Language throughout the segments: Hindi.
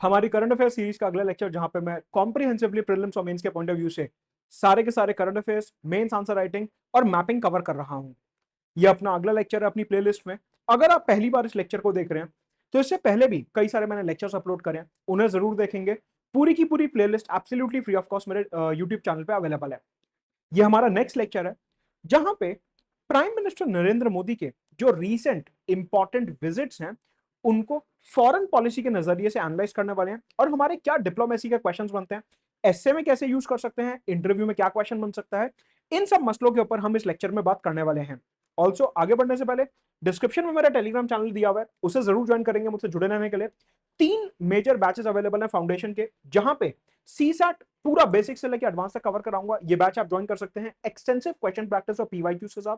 हमारी करंट अफेयर सीरीज का अगला लेक्चर, जहां पे मैं कॉम्प्रिहेंसिवली प्रीलिम्स और मेंस के पॉइंट ऑफ व्यू से सारे के सारे current affairs, mains answer writing और मैपिंग कवर कर रहा हूं। ये अपना अगला लेक्चर है अपनी प्लेलिस्ट में। अगर आप पहली बार इस लेक्चर को देख रहे हैं तो इससे पहले भी कई सारे मैंने लेक्चर्स अपलोड करे हैं, उन्हें जरूर देखेंगे। पूरी की पूरी playlist absolutely free of cost मेरे यूट्यूब चैनल पे अवेलेबल है। ये हमारा नेक्स्ट लेक्चर है, जहां पे प्राइम मिनिस्टर नरेंद्र मोदी के जो रीसेंट इंपॉर्टेंट विजिट्स हैं उनको फॉरेन पॉलिसी के नजरिए से एनालाइज करने वाले हैं, और हमारे क्या डिप्लोमेसी के क्वेश्चंस बनते हैं, एसए में कैसे यूज कर सकते हैं, इंटरव्यू में क्या क्वेश्चन बन सकता है, इन सब मसलों के ऊपर हम इस लेक्चर में बात करने वाले हैं। ऑल्सो आगे बढ़ने से पहले डिस्क्रिप्शन में मेरा टेलीग्राम चैनल दिया हुआ है, उसे जरूर ज्वाइन करेंगे मुझसे जुड़े रहने के लिए। 3 मेजर बैचेस अवेलेबल हैं फाउंडेशन के, जहां पे सीसैट पूरा बेसिक से लेकर एडवांस तक कवर कराऊंगा। ये बैच आप ज्वाइन कर सकते हैं एक्सटेंसिव क्वेश्चन प्रैक्टिस और पीवाईक्यूज के साथ।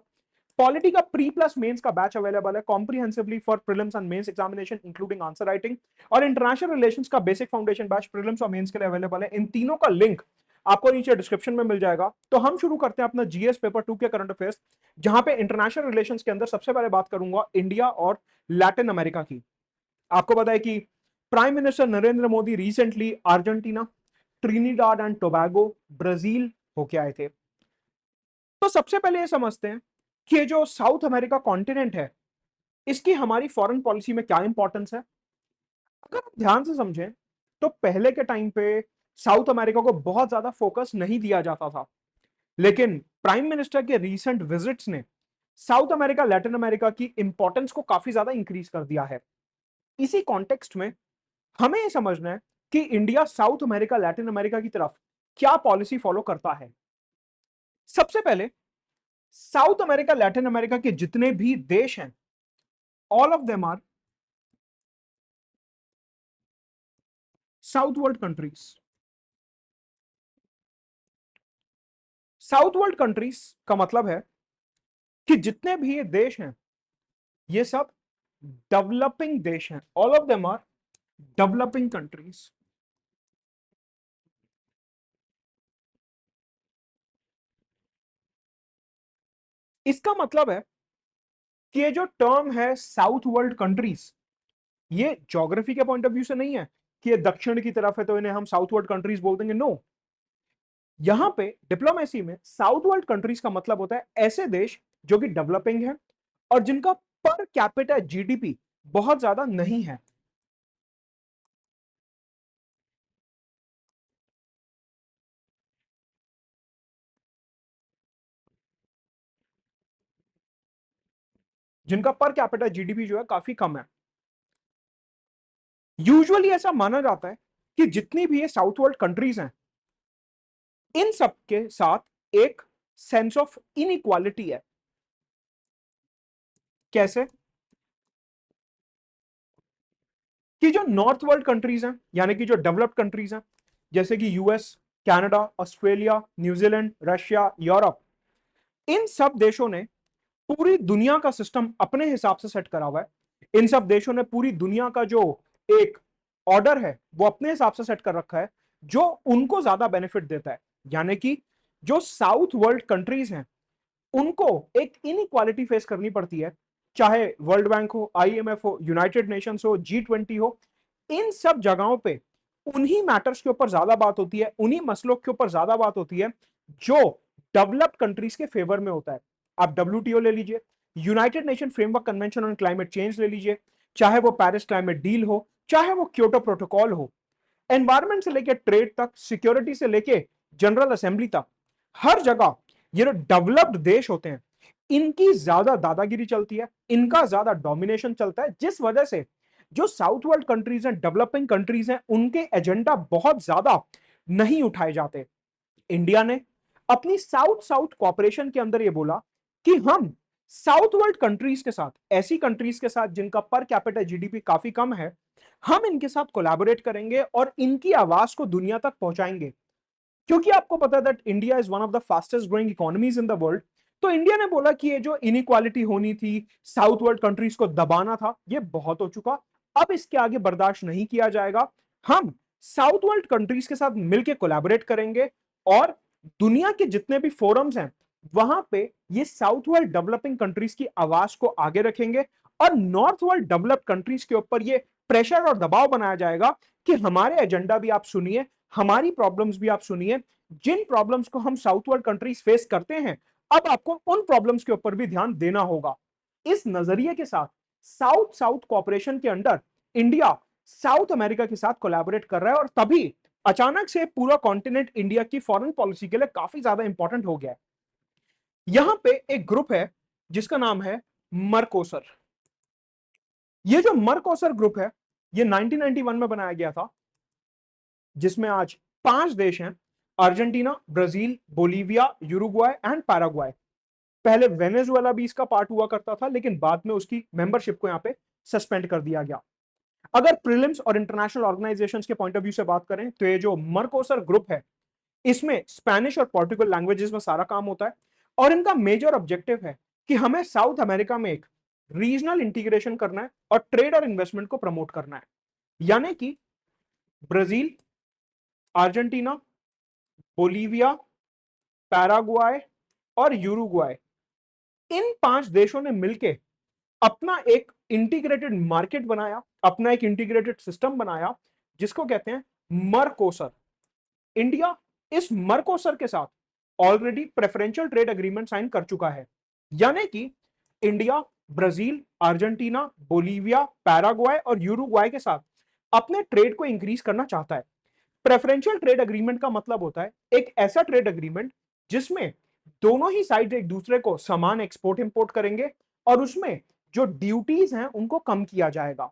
पॉलिटी का प्री प्लस मेंस का बैच अवेलेबल है comprehensively for prelims and mains examination including answer writing. और इंटरनेशनल रिलेशंस का बेसिक फाउंडेशन बैच प्रीलिम्स और मेंस के लिए अवेलेबल है। इन तीनों का लिंक आपको नीचे डिस्क्रिप्शन में मिल जाएगा। तो हम शुरू करते हैं अपना जीएस पेपर 2 के करंट अफेयर्स, जहां पे इंटरनेशनल रिलेशंस के अंदर सबसे पहले बात करूंगा इंडिया और लैटिन अमेरिका की। आपको पता है कि prime minister Narendra Modi recently Argentina, Trinidad and Tobago, Brazil होके आए थे। तो सबसे पहले ये समझते हैं कि ये जो साउथ अमेरिका कॉन्टिनेंट है, इसकी हमारी फॉरेन पॉलिसी में क्या इंपॉर्टेंस है। अगर आप ध्यान से समझें तो पहले के टाइम पे साउथ अमेरिका को बहुत ज्यादा फोकस नहीं दिया जाता था, लेकिन प्राइम मिनिस्टर के रीसेंट विजिट्स ने साउथ अमेरिका लैटिन अमेरिका की इंपॉर्टेंस को काफी ज्यादा इंक्रीज कर दिया है। इसी कॉन्टेक्स्ट में हमें यह समझना है कि India south America Latin America की तरफ क्या पॉलिसी फॉलो करता है। सबसे पहले साउथ अमेरिका लैटिन अमेरिका के जितने भी देश हैं, all of them are south world countries. South world countries का मतलब है कि जितने भी ये देश हैं, ये सब डेवलपिंग देश हैं। All of them are developing countries. इसका मतलब है कि ये जो टर्म है साउथ वर्ल्ड कंट्रीज, ये ज्योग्राफी के पॉइंट ऑफ व्यू से नहीं है कि ये दक्षिण की तरफ है तो इन्हें हम साउथ वर्ल्ड कंट्रीज बोल देंगे। नो, यहां पे डिप्लोमेसी में साउथ वर्ल्ड कंट्रीज का मतलब होता है ऐसे देश जो कि डेवलपिंग है और जिनका पर कैपिटा जीडीपी बहुत ज्यादा नहीं है। जिनका पर कैपिटा जीडीपी जो है काफी कम है। यूजुअली ऐसा माना जाता है कि जितनी भी ये साउथ वर्ल्ड कंट्रीज हैं, इन सब के साथ एक सेंस ऑफ इनइक्वालिटी है। कैसे? कि जो नॉर्थ वर्ल्ड कंट्रीज हैं, यानी कि जो डेवलप्ड कंट्रीज हैं, जैसे कि US, Canada, Australia, New Zealand, Russia, Europe, इन सब देशों ने पूरी दुनिया का सिस्टम अपने हिसाब से सेट करा हुआ है। इन सब देशों ने पूरी दुनिया का जो एक ऑर्डर है वो अपने हिसाब से सेट कर रखा है, जो उनको ज्यादा बेनिफिट देता है। यानी कि जो साउथ वर्ल्ड कंट्रीज हैं, उनको एक इनइक्वालिटी फेस करनी पड़ती है, चाहे वर्ल्ड बैंक हो, आईएमएफ हो, यूनाइटेड नेशंस हो, G20 हो। इन सब जगहों पे उन्हीं मैटर्स के ऊपर ज्यादा बात होती है, उन्हीं मसलों के ऊपर ज्यादा बात होती है जो डेवलप्ड कंट्रीज के फेवर में होता है। आप डब्ल्यूटीओ ले लीजिए, United nation framework convention on climate change ले लीजिए, चाहे वो पेरिस क्लाइमेट डील हो, चाहे वो क्योटो प्रोटोकॉल हो, एनवायरमेंट से लेकर ट्रेड तक, सिक्योरिटी से लेकर जनरल असेंबली तक, हर जगह ये जो डेवलप्ड देश होते हैं, इनकी ज्यादा दादागिरी चलती है, इनका ज्यादा डोमिनेशन चलता है, जिस वजह से जो साउथ वर्ल्ड कंट्रीज हैं, डेवलपिंग कंट्रीज हैं, उनके एजेंडा बहुत ज्यादा नहीं उठाए जाते। इंडिया ने अपनी साउथ साउथ कॉपरेशन के अंदर यह बोला कि हम साउथ वर्ल्ड कंट्रीज के साथ, ऐसी कंट्रीज के साथ जिनका पर कैपिटा जीडीपी काफी कम है, हम इनके साथ कोलैबोरेट करेंगे और इनकी आवाज को दुनिया तक पहुंचाएंगे। क्योंकि आपको पता है that India is one of the fastest growing economies in the world. तो इंडिया ने बोला कि ये जो इनइक्वालिटी होनी थी, साउथ वर्ल्ड कंट्रीज को दबाना था, ये बहुत हो चुका, अब इसके आगे बर्दाश्त नहीं किया जाएगा। हम साउथ वर्ल्ड कंट्रीज के साथ मिलकर कोलैबोरेट करेंगे और दुनिया के जितने भी फोरम्स हैं, वहां पे ये साउथ वर्ल्ड डेवलपिंग कंट्रीज की आवाज को आगे रखेंगे और नॉर्थ वर्ल्ड डेवलप्ड कंट्रीज के ऊपर ये प्रेशर और दबाव बनाया जाएगा कि हमारे एजेंडा भी आप सुनिए, हमारी प्रॉब्लम्स भी आप सुनिए। जिन प्रॉब्लम्स को हम साउथ वर्ल्ड कंट्रीज फेस करते हैं, अब आपको उन प्रॉब्लम्स के ऊपर भी ध्यान देना होगा। इस नजरिए के साथ साउथ साउथ कॉपरेशन के अंडर इंडिया साउथ अमेरिका के साथ कोलैबोरेट कर रहा है, और तभी अचानक से पूरा कॉन्टिनेंट इंडिया की फॉरेन पॉलिसी के लिए काफी ज्यादा इंपॉर्टेंट हो गया है। यहां पे एक ग्रुप है जिसका नाम है मर्कोसर। ये जो मर्कोसर ग्रुप है, ये 1991 में बनाया गया था, जिसमें आज 5 देश हैं: अर्जेंटीना, ब्राजील, बोलीविया, यूरुग्वाय एंड पैराग्वाय। पहले वेनेजुएला भी इसका पार्ट हुआ करता था, लेकिन बाद में उसकी मेंबरशिप को यहां पे सस्पेंड कर दिया गया। अगर प्रीलिम्स और इंटरनेशनल ऑर्गेनाइजेशंस के पॉइंट ऑफ व्यू से बात करें, तो ये जो मर्कोसर ग्रुप है, इसमें स्पेनिश और पोर्टुगल लैंग्वेजेस में सारा काम होता है, और इनका मेजर ऑब्जेक्टिव है कि हमें साउथ अमेरिका में एक रीजनल इंटीग्रेशन करना है और ट्रेड और इन्वेस्टमेंट को प्रमोट करना है। यानी कि ब्राजील, अर्जेंटीना, बोलीविया, पैराग्वाय और यूरुग्वाय, इन 5 देशों ने मिलकर अपना एक इंटीग्रेटेड मार्केट बनाया, अपना एक इंटीग्रेटेड सिस्टम बनाया, जिसको कहते हैं मर्कोसर। इंडिया इस मर्कोसर के साथ already preferential trade agreement sign कर चुका है। यानी कि India Brazil, Argentina, Bolivia, Paraguay और यूरुग्वाय के साथ अपने ट्रेड को इंक्रीज करना चाहता है। प्रेफरेंशियल ट्रेड एग्रीमेंट का मतलब होता है एक ऐसा ट्रेड एग्रीमेंट जिसमें दोनों ही साइड एक दूसरे को सामान एक्सपोर्ट इंपोर्ट करेंगे, और उसमें जो ड्यूटीज हैं उनको कम किया जाएगा।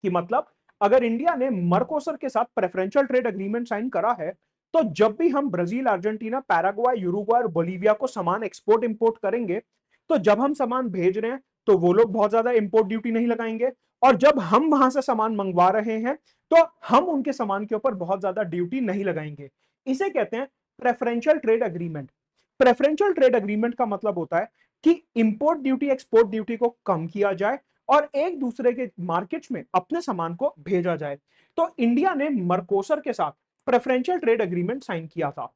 कि मतलब अगर इंडिया ने मर्कोसर के साथ प्रेफरेंशियल ट्रेड एग्रीमेंट साइन करा है, तो जब भी हम ब्राजील, अर्जेंटीना, पैराग्वाय, यूरुग्वाय और बोलीविया को सामान एक्सपोर्ट इंपोर्ट करेंगे, तो जब हम सामान भेज रहे हैं तो वो लोग बहुत ज्यादा इंपोर्ट ड्यूटी नहीं लगाएंगे, और जब हम वहां से सामान मंगवा रहे हैं तो हम उनके सामान के ऊपर बहुत ज्यादा ड्यूटी नहीं लगाएंगे। इसे कहते हैं preferential trade agreement. Preferential trade agreement का मतलब होता है कि इंपोर्ट ड्यूटी, एक्सपोर्ट ड्यूटी को कम किया जाए और एक दूसरे के मार्केट्स में अपने सामान को भेजा जाए। तो इंडिया ने मर्कोसर के साथ प्रेफरेंशियल ट्रेड एग्रीमेंट साइन किया था।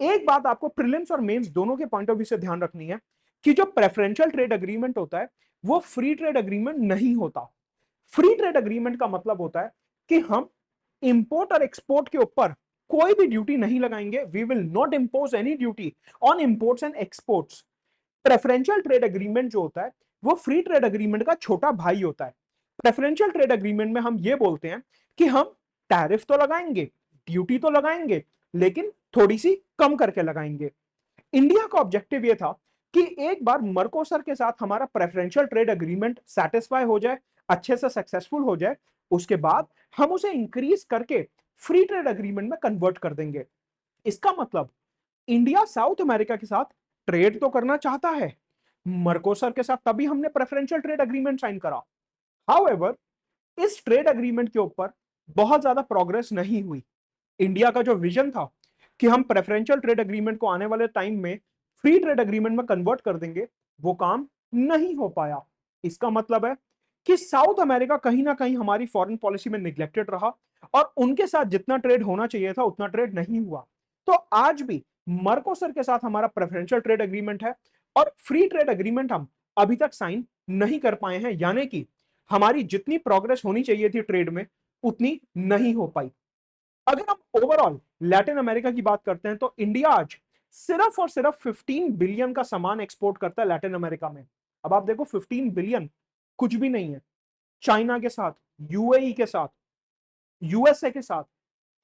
एक बात आपको प्रीलिम्स और मेंस दोनों के पॉइंट ऑफ व्यू से ध्यान रखनी है कि जो प्रेफरेंशियल ट्रेड एग्रीमेंट होता है वो फ्री ट्रेड एग्रीमेंट नहीं होता। फ्री ट्रेड एग्रीमेंट का मतलब होता है कि हम इंपोर्ट और एक्सपोर्ट के ऊपर कोई भी ड्यूटी नहीं लगाएंगे। We will not impose any duty on imports and exports. Preferential trade agreement जो होता है वो फ्री ट्रेड एग्रीमेंट का छोटा भाई होता है। प्रेफरेंशियल ट्रेड एग्रीमेंट में हम ये बोलते हैं कि हम टैरिफ तो लगाएंगे, ड्यूटी तो लगाएंगे, लेकिन थोड़ी सी कम करके लगाएंगे। इंडिया का ऑब्जेक्टिव ये था कि एक बार मर्कोसर के साथ हमारा प्रेफरेंशियल ट्रेड एग्रीमेंट सेटिस्फाई हो जाए, अच्छे से सक्सेसफुल हो जाए, उसके बाद हम उसे इंक्रीज करके फ्री ट्रेड एग्रीमेंट में कन्वर्ट कर देंगे। इसका मतलब इंडिया साउथ अमेरिका के साथ ट्रेड तो करना चाहता है मर्कोसर के साथ, तभी हमने प्रेफरेंशियल ट्रेड एग्रीमेंट साइन करा। हाउएवर, इस ट्रेड एग्रीमेंट के ऊपर बहुत ज्यादा प्रोग्रेस नहीं हुई। इंडिया का जो विजन था कि हम प्रेफरेंशियल ट्रेड एग्रीमेंट को आने वाले टाइम में फ्री ट्रेड एग्रीमेंट में कन्वर्ट कर देंगे, वो काम नहीं हो पाया। इसका मतलब है कि साउथ अमेरिका कहीं ना कहीं हमारी फॉरेन पॉलिसी में निग्लेक्टेड रहा, और उनके साथ जितना ट्रेड होना चाहिए था उतना ट्रेड नहीं हुआ। तो आज भी मर्कोसर के साथ हमारा प्रेफरेंशियल ट्रेड एग्रीमेंट है, और फ्री ट्रेड एग्रीमेंट हम अभी तक साइन नहीं कर पाए हैं। यानी कि हमारी जितनी प्रोग्रेस होनी चाहिए थी ट्रेड में, उतनी नहीं हो पाई। अगर हम ओवरऑल लैटिन अमेरिका की बात करते हैं, तो इंडिया आज सिर्फ और सिर्फ 15 बिलियन का सामान एक्सपोर्ट करता है लैटिन अमेरिका में। अब आप देखो, 15 बिलियन कुछ भी नहीं है। चाइना के साथ, यूएई के साथ, यूएसए के साथ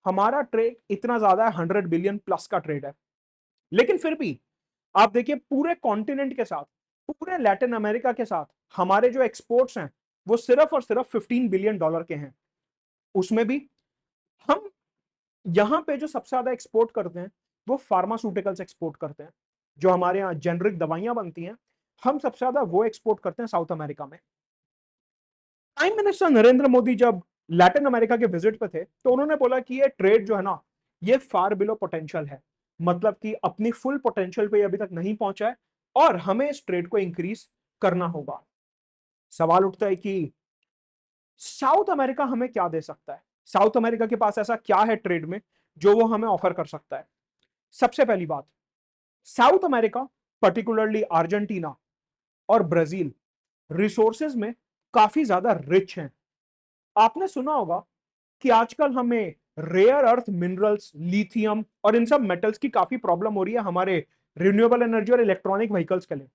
हमारा ट्रेड इतना ज्यादा है, 100 बिलियन प्लस का ट्रेड है। लेकिन फिर भी आप देखिए, पूरे कॉन्टिनेंट के साथ, पूरे लैटिन अमेरिका के साथ हमारे जो एक्सपोर्ट्स हैं वो सिर्फ और सिर्फ $15 बिलियन के हैं। उसमें भी हम यहां पे जो सबसे ज्यादा एक्सपोर्ट करते हैं वो फार्मास्यूटिकल्स एक्सपोर्ट करते हैं। जो हमारे यहाँ जेनरिक दवाइयां बनती हैं, हम सबसे ज्यादा वो एक्सपोर्ट करते हैं साउथ अमेरिका में। प्राइम मिनिस्टर नरेंद्र मोदी जब लैटिन अमेरिका के विजिट पे थे, तो उन्होंने बोला कि ये ट्रेड जो है ना, ये फार बिलो पोटेंशियल है। मतलब कि अपनी फुल पोटेंशियल पे अभी तक नहीं पहुंचा है, और हमें इस ट्रेड को इंक्रीज करना होगा। सवाल उठता है कि साउथ अमेरिका हमें क्या दे सकता है? साउथ अमेरिका के पास ऐसा क्या है ट्रेड में जो वो हमें ऑफर कर सकता है? सबसे पहली बात, साउथ अमेरिका, पर्टिकुलरली अर्जेंटीना और ब्राजील, रिसोर्सेज में काफी ज्यादा रिच हैं। आपने सुना होगा कि आजकल हमें रेयर अर्थ मिनरल्स, लिथियम और इन सब मेटल्स की काफी प्रॉब्लम हो रही है हमारे रिन्यूएबल एनर्जी और इलेक्ट्रॉनिक व्हीकल्स के लिए।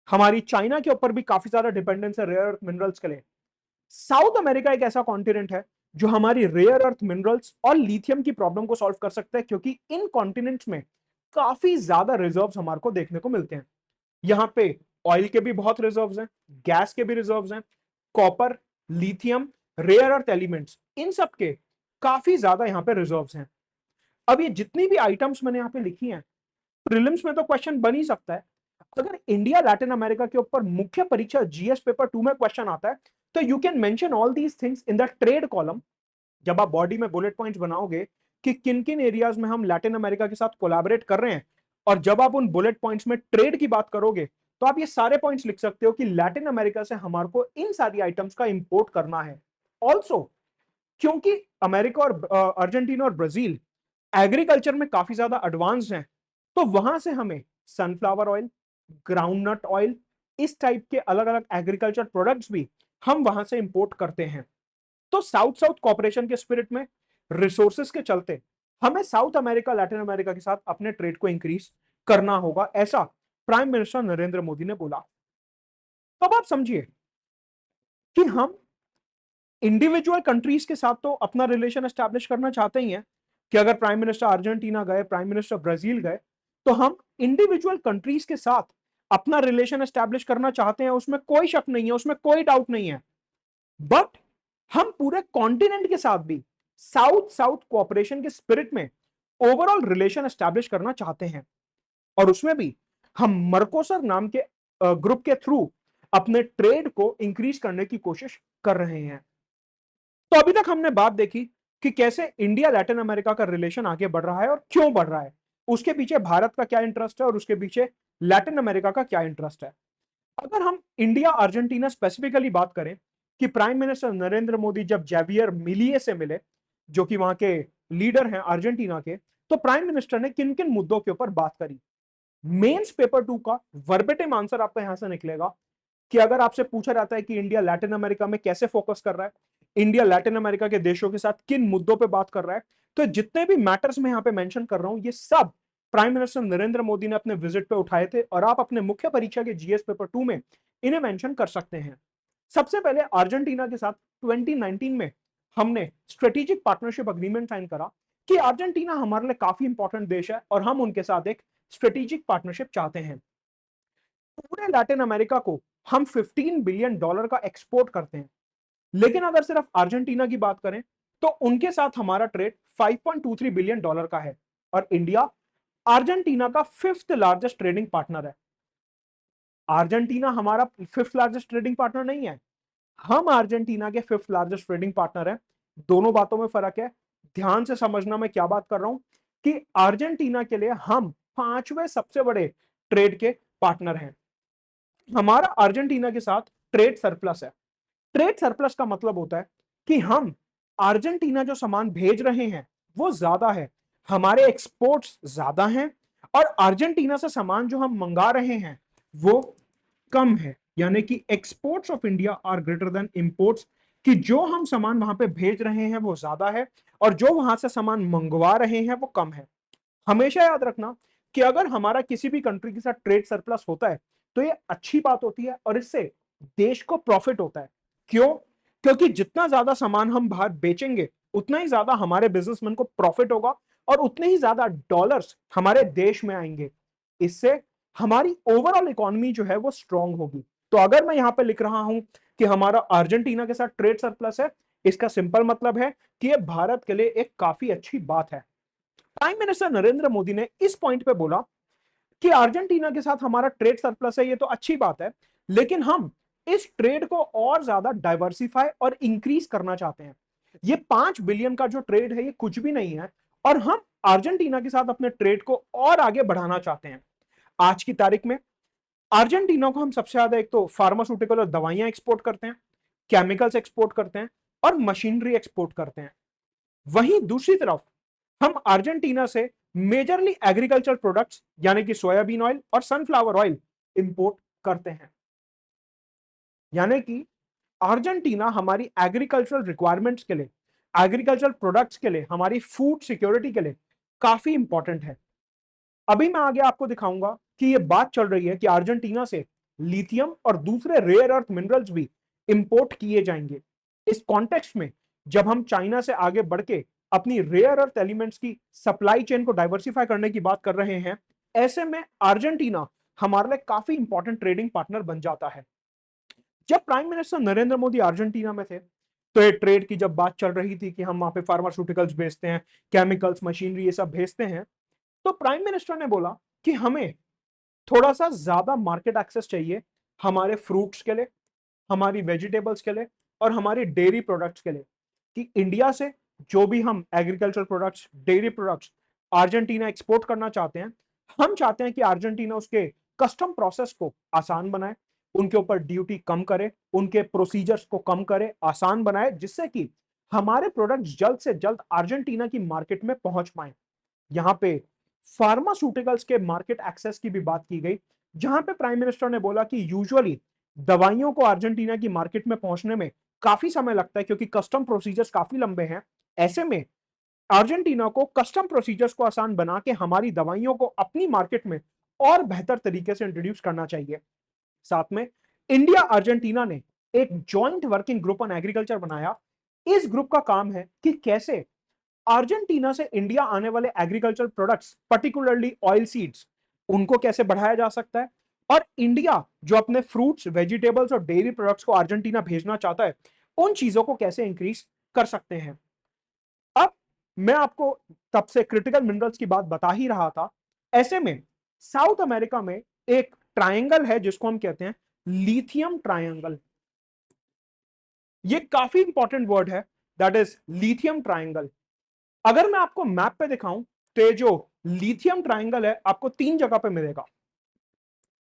हमारी चाइना के ऊपर भी काफी ज्यादा डिपेंडेंस है रेयर अर्थ मिनरल्स के लिए। साउथ अमेरिका एक ऐसा कॉन्टिनेंट है जो हमारी रेयर अर्थ मिनरल्स और लिथियम की प्रॉब्लम को सॉल्व कर सकता है, क्योंकि इन कॉन्टिनेंट्स में काफी ज्यादा रिजर्व्स हमारे को देखने को मिलते हैं। यहाँ पे ऑयल के भी बहुत रिजर्व्स हैं, गैस के भी रिजर्व्स हैं, copper, lithium, rare earth elements, इन सब के काफी ज्यादा यहाँ पे रिजर्व्स हैं। अब ये जितनी भी आइटम्स मैंने यहाँ पे लिखी हैं, प्रीलिम्स में तो क्वेश्चन बन ही सकता है। अगर इंडिया लैटिन अमेरिका के ऊपर मुख्य परीक्षा जीएस पेपर 2 में क्वेश्चन आता है, तो you can mention all these things in the trade column. जब आप बॉडी में बुलेट पॉइंट्स बनाओगे कि किन किन एरियाज में हम लैटिन अमेरिका के साथ कोलैबोरेट कर रहे हैं, और जब आप उन बुलेट पॉइंट्स में ट्रेड की बात करोगे, तो आप ये सारे पॉइंट्स लिख सकते हो कि लैटिन अमेरिका से हमारे को इन सारी आइटम्स का इंपोर्ट करना है। ऑल्सो क्योंकि अमेरिका और अर्जेंटीना और ब्राजील एग्रीकल्चर में काफी ज्यादा एडवांस हैं, तो वहां से हमें सनफ्लावर ऑयल, ग्राउंडनट ऑयल, इस टाइप के अलग अलग एग्रीकल्चर प्रोडक्ट्स भी हम वहां से इंपोर्ट करते हैं। तो साउथ साउथ कॉपरेशन के स्पिरिट में, रिसोर्सेस के चलते, हमें साउथ अमेरिका लैटिन अमेरिका के साथ अपने ट्रेड को इंक्रीज करना होगा, ऐसा प्राइम मिनिस्टर नरेंद्र मोदी ने बोला। तो अब आप समझिए कि हम इंडिविजुअल कंट्रीज के साथ तो अपना रिलेशन एस्टैब्लिश करना चाहते ही हैं, कि अगर प्राइम मिनिस्टर अर्जेंटीना गए, प्राइम मिनिस्टर ब्राजील गए, तो हम इंडिविजुअल कंट्रीज के साथ अपना रिलेशन एस्टैब्लिश करना चाहते हैं, उसमें कोई शक नहीं है, उसमें कोई डाउट नहीं है। बट हम पूरे कॉन्टिनेंट के साथ भी साउथ साउथ कोऑपरेशन के स्पिरिट में ओवरऑल रिलेशन एस्टैब्लिश करना चाहते हैं, और उसमें भी हम मर्कोसर नाम के ग्रुप के थ्रू अपने ट्रेड को इंक्रीज करने की कोशिश कर रहे हैं। तो अभी तक हमने बात देखी कि कैसे इंडिया लैटिन अमेरिका का रिलेशन आगे बढ़ रहा है और क्यों बढ़ रहा है, उसके पीछे भारत का क्या इंटरेस्ट है और उसके पीछे लैटिन अमेरिका का क्या इंटरेस्ट है। अगर हम इंडिया अर्जेंटीना स्पेसिफिकली बात करें कि प्राइम मिनिस्टर नरेंद्र मोदी जब जेवियर मिलिए से मिले, जो कि वहां के लीडर हैं अर्जेंटीना के, तो प्राइम मिनिस्टर ने किन किन मुद्दों के ऊपर बात करी। मेंस पेपर 2 का वर्बेटिम आंसर आपको यहां से निकलेगा कि अगर आपसे पूछा जाता है कि इंडिया लैटिन अमेरिका में कैसे फोकस कर रहा है, इंडिया लैटिन अमेरिका के देशों के साथ किन मुद्दों पे बात कर रहा है, तो जितने भी मैटर्स मैं यहां पे मेंशन कर रहा हूं, ये सब प्राइम मिनिस्टर नरेंद्र मोदी ने अपने विजिट पे उठाए थे, और आप अपने मुख्य परीक्षा के जीएस पेपर 2 में इन्हें मेंशन कर सकते हैं। सबसे पहले अर्जेंटीना के साथ 2019 में हमने स्ट्रेटेजिक पार्टनरशिप अग्रीमेंट साइन करा कि अर्जेंटीना हमारे लिए काफी इंपॉर्टेंट देश है और हम उनके साथ एक स्ट्रेटेजिक पार्टनरशिप चाहते हैं। पूरे लैटिन अमेरिका को हम $15 बिलियन का एक्सपोर्ट करते हैं, लेकिन अगर सिर्फ अर्जेंटीना की बात करें तो उनके साथ हमारा ट्रेड $5.23 बिलियन का है, और इंडिया अर्जेंटीना का 5th लार्जेस्ट ट्रेडिंग पार्टनर है। अर्जेंटीना हमारा 5th लार्जेस्ट ट्रेडिंग पार्टनर नहीं है, हम अर्जेंटीना के 5th लार्जेस्ट ट्रेडिंग पार्टनर हैं। दोनों बातों में फर्क है, ध्यान से समझना मैं क्या बात कर रहा हूं कि अर्जेंटीना के लिए हम 5वें सबसे बड़े ट्रेड के पार्टनर हैं। हमारा अर्जेंटीना के साथ ट्रेड सरप्लस है। ट्रेड सरप्लस का मतलब होता है कि हम अर्जेंटीना जो सामान भेज रहे हैं वो ज्यादा है, हमारे एक्सपोर्ट्स ज्यादा हैं, और अर्जेंटीना से सामान जो हम मंगा रहे हैं वो कम है, यानी कि exports of India are greater than imports, कि जो हम सामान वहां पे भेज रहे हैं वो ज्यादा है और जो वहां से सामान मंगवा रहे हैं वो कम है। हमेशा याद रखना कि अगर हमारा किसी भी कंट्री के साथ ट्रेड सरप्लस होता है तो ये अच्छी बात होती है और इससे देश को प्रॉफिट होता है। क्यों? क्योंकि जितना ज्यादा सामान हम बाहर बेचेंगे उतना ही ज्यादा हमारे बिजनेसमैन को प्रॉफिट होगा और उतने ही ज्यादा डॉलर्स हमारे देश में आएंगे। इससे हमारी ओवरऑल इकोनॉमी जो है वो स्ट्रांग होगी। तो अगर मैं यहां पे लिख रहा हूं कि हमारा अर्जेंटीना के साथ ट्रेड सरप्लस है, इसका सिंपल मतलब है कि यह भारत के लिए एक काफी अच्छी बात है। प्राइम मिनिस्टर नरेंद्र मोदी ने इस पॉइंट पे बोला कि अर्जेंटीना के साथ हमारा ट्रेड सरप्लस है, ये तो अच्छी बात है, लेकिन हम इस ट्रेड को और ज्यादा डाइवर्सिफाई और इंक्रीज करना चाहते हैं। ये 5 बिलियन का जो ट्रेड है ये कुछ भी नहीं है, और हम अर्जेंटीना के साथ अपने ट्रेड को और आगे बढ़ाना चाहते हैं। आज की तारीख में अर्जेंटीना को हम सबसे ज्यादा एक तो फार्मास्यूटिकल और दवाइयां एक्सपोर्ट करते हैं, केमिकल्स एक्सपोर्ट करते हैं और मशीनरी एक्सपोर्ट करते हैं। वहीं दूसरी तरफ हम अर्जेंटीना से मेजरली एग्रीकल्चर प्रोडक्ट्स यानी कि सोयाबीन ऑयल और सनफ्लावर ऑयल इंपोर्ट करते हैं। यानी कि अर्जेंटीना हमारी एग्रीकल्चरल रिक्वायरमेंट्स के लिए, एग्रीकल्चरल प्रोडक्ट्स के लिए, हमारी फूड सिक्योरिटी के लिए काफी इंपॉर्टेंट है। अभी मैं आगे आपको दिखाऊंगा कि ये बात चल रही है कि अर्जेंटीना से लिथियम और दूसरे रेयर अर्थ मिनरल्स भी इंपोर्ट किए जाएंगे। इस कॉन्टेक्स्ट में जब हम चाइना से आगे बढ़ के अपनी रेयर अर्थ एलिमेंट्स की सप्लाई चेन को डाइवर्सिफाई करने की बात कर रहे हैं, ऐसे में अर्जेंटीना हमारे लिए काफी इंपॉर्टेंट ट्रेडिंग पार्टनर बन जाता है। जब prime minister Narendra Modi Argentina में थे, तो ये ट्रेड की जब बात चल रही थी कि हम वहां पे फार्मास्यूटिकल्स भेजते हैं, केमिकल्स, मशीनरी, ये सब भेजते हैं, तो प्राइम मिनिस्टर ने बोला कि हमें थोड़ा सा ज्यादा मार्केट एक्सेस चाहिए हमारे फ्रूट्स के लिए, हमारी वेजिटेबल्स के लिए और हमारी डेयरी प्रोडक्ट्स के लिए, कि इंडिया से जो भी हम agriculture products, dairy products Argentina export करना चाहते हैं, हम चाहते हैं कि अर्जेंटीना उसके कस्टम प्रोसेस को आसान बनाए, उनके ऊपर ड्यूटी कम करे, उनके प्रोसीजर्स को कम करे, आसान बनाए, जिससे कि हमारे प्रोडक्ट्स जल्द से जल्द अर्जेंटीना की मार्केट में पहुंच पाए। यहाँ पे फार्मास्यूटिकल्स के मार्केट एक्सेस की भी बात की गई, जहां पे प्राइम मिनिस्टर ने बोला कि यूजुअली दवाइयों को अर्जेंटीना की मार्केट में पहुंचने में काफी समय लगता है क्योंकि कस्टम प्रोसीजर्स काफी लंबे हैं। ऐसे में अर्जेंटीना को कस्टम प्रोसीजर्स को आसान बना के हमारी दवाइयों को अपनी मार्केट में और बेहतर तरीके से इंट्रोड्यूस करना चाहिए। साथ में इंडिया अर्जेंटीना ने एक joint working group on agriculture बनाया। इस ग्रुप का काम है कि कैसे अर्जेंटीना से इंडिया आने वाले agriculture products, particularly oil seeds, उनको कैसे बढ़ाया जा सकता है, और इंडिया जो अपने फ्रूट्स, वेजिटेबल्स और डेयरी प्रोडक्ट्स को अर्जेंटीना भेजना चाहता है, उन चीजों को कैसे इंक्रीज कर सकते हैं। अब मैं आपको तब से क्रिटिकल मिनरल्स की बात बता ही रहा था। ऐसे में साउथ अमेरिका में एक ट्रायंगल है जिसको हम कहते हैं लिथियम ट्रायंगल। ये काफी इंपॉर्टेंट वर्ड है, दैट इज लिथियम ट्रायंगल। अगर मैं आपको मैप पे दिखाऊं तो ये जो लिथियम ट्रायंगल है आपको 3 जगह पे मिलेगा।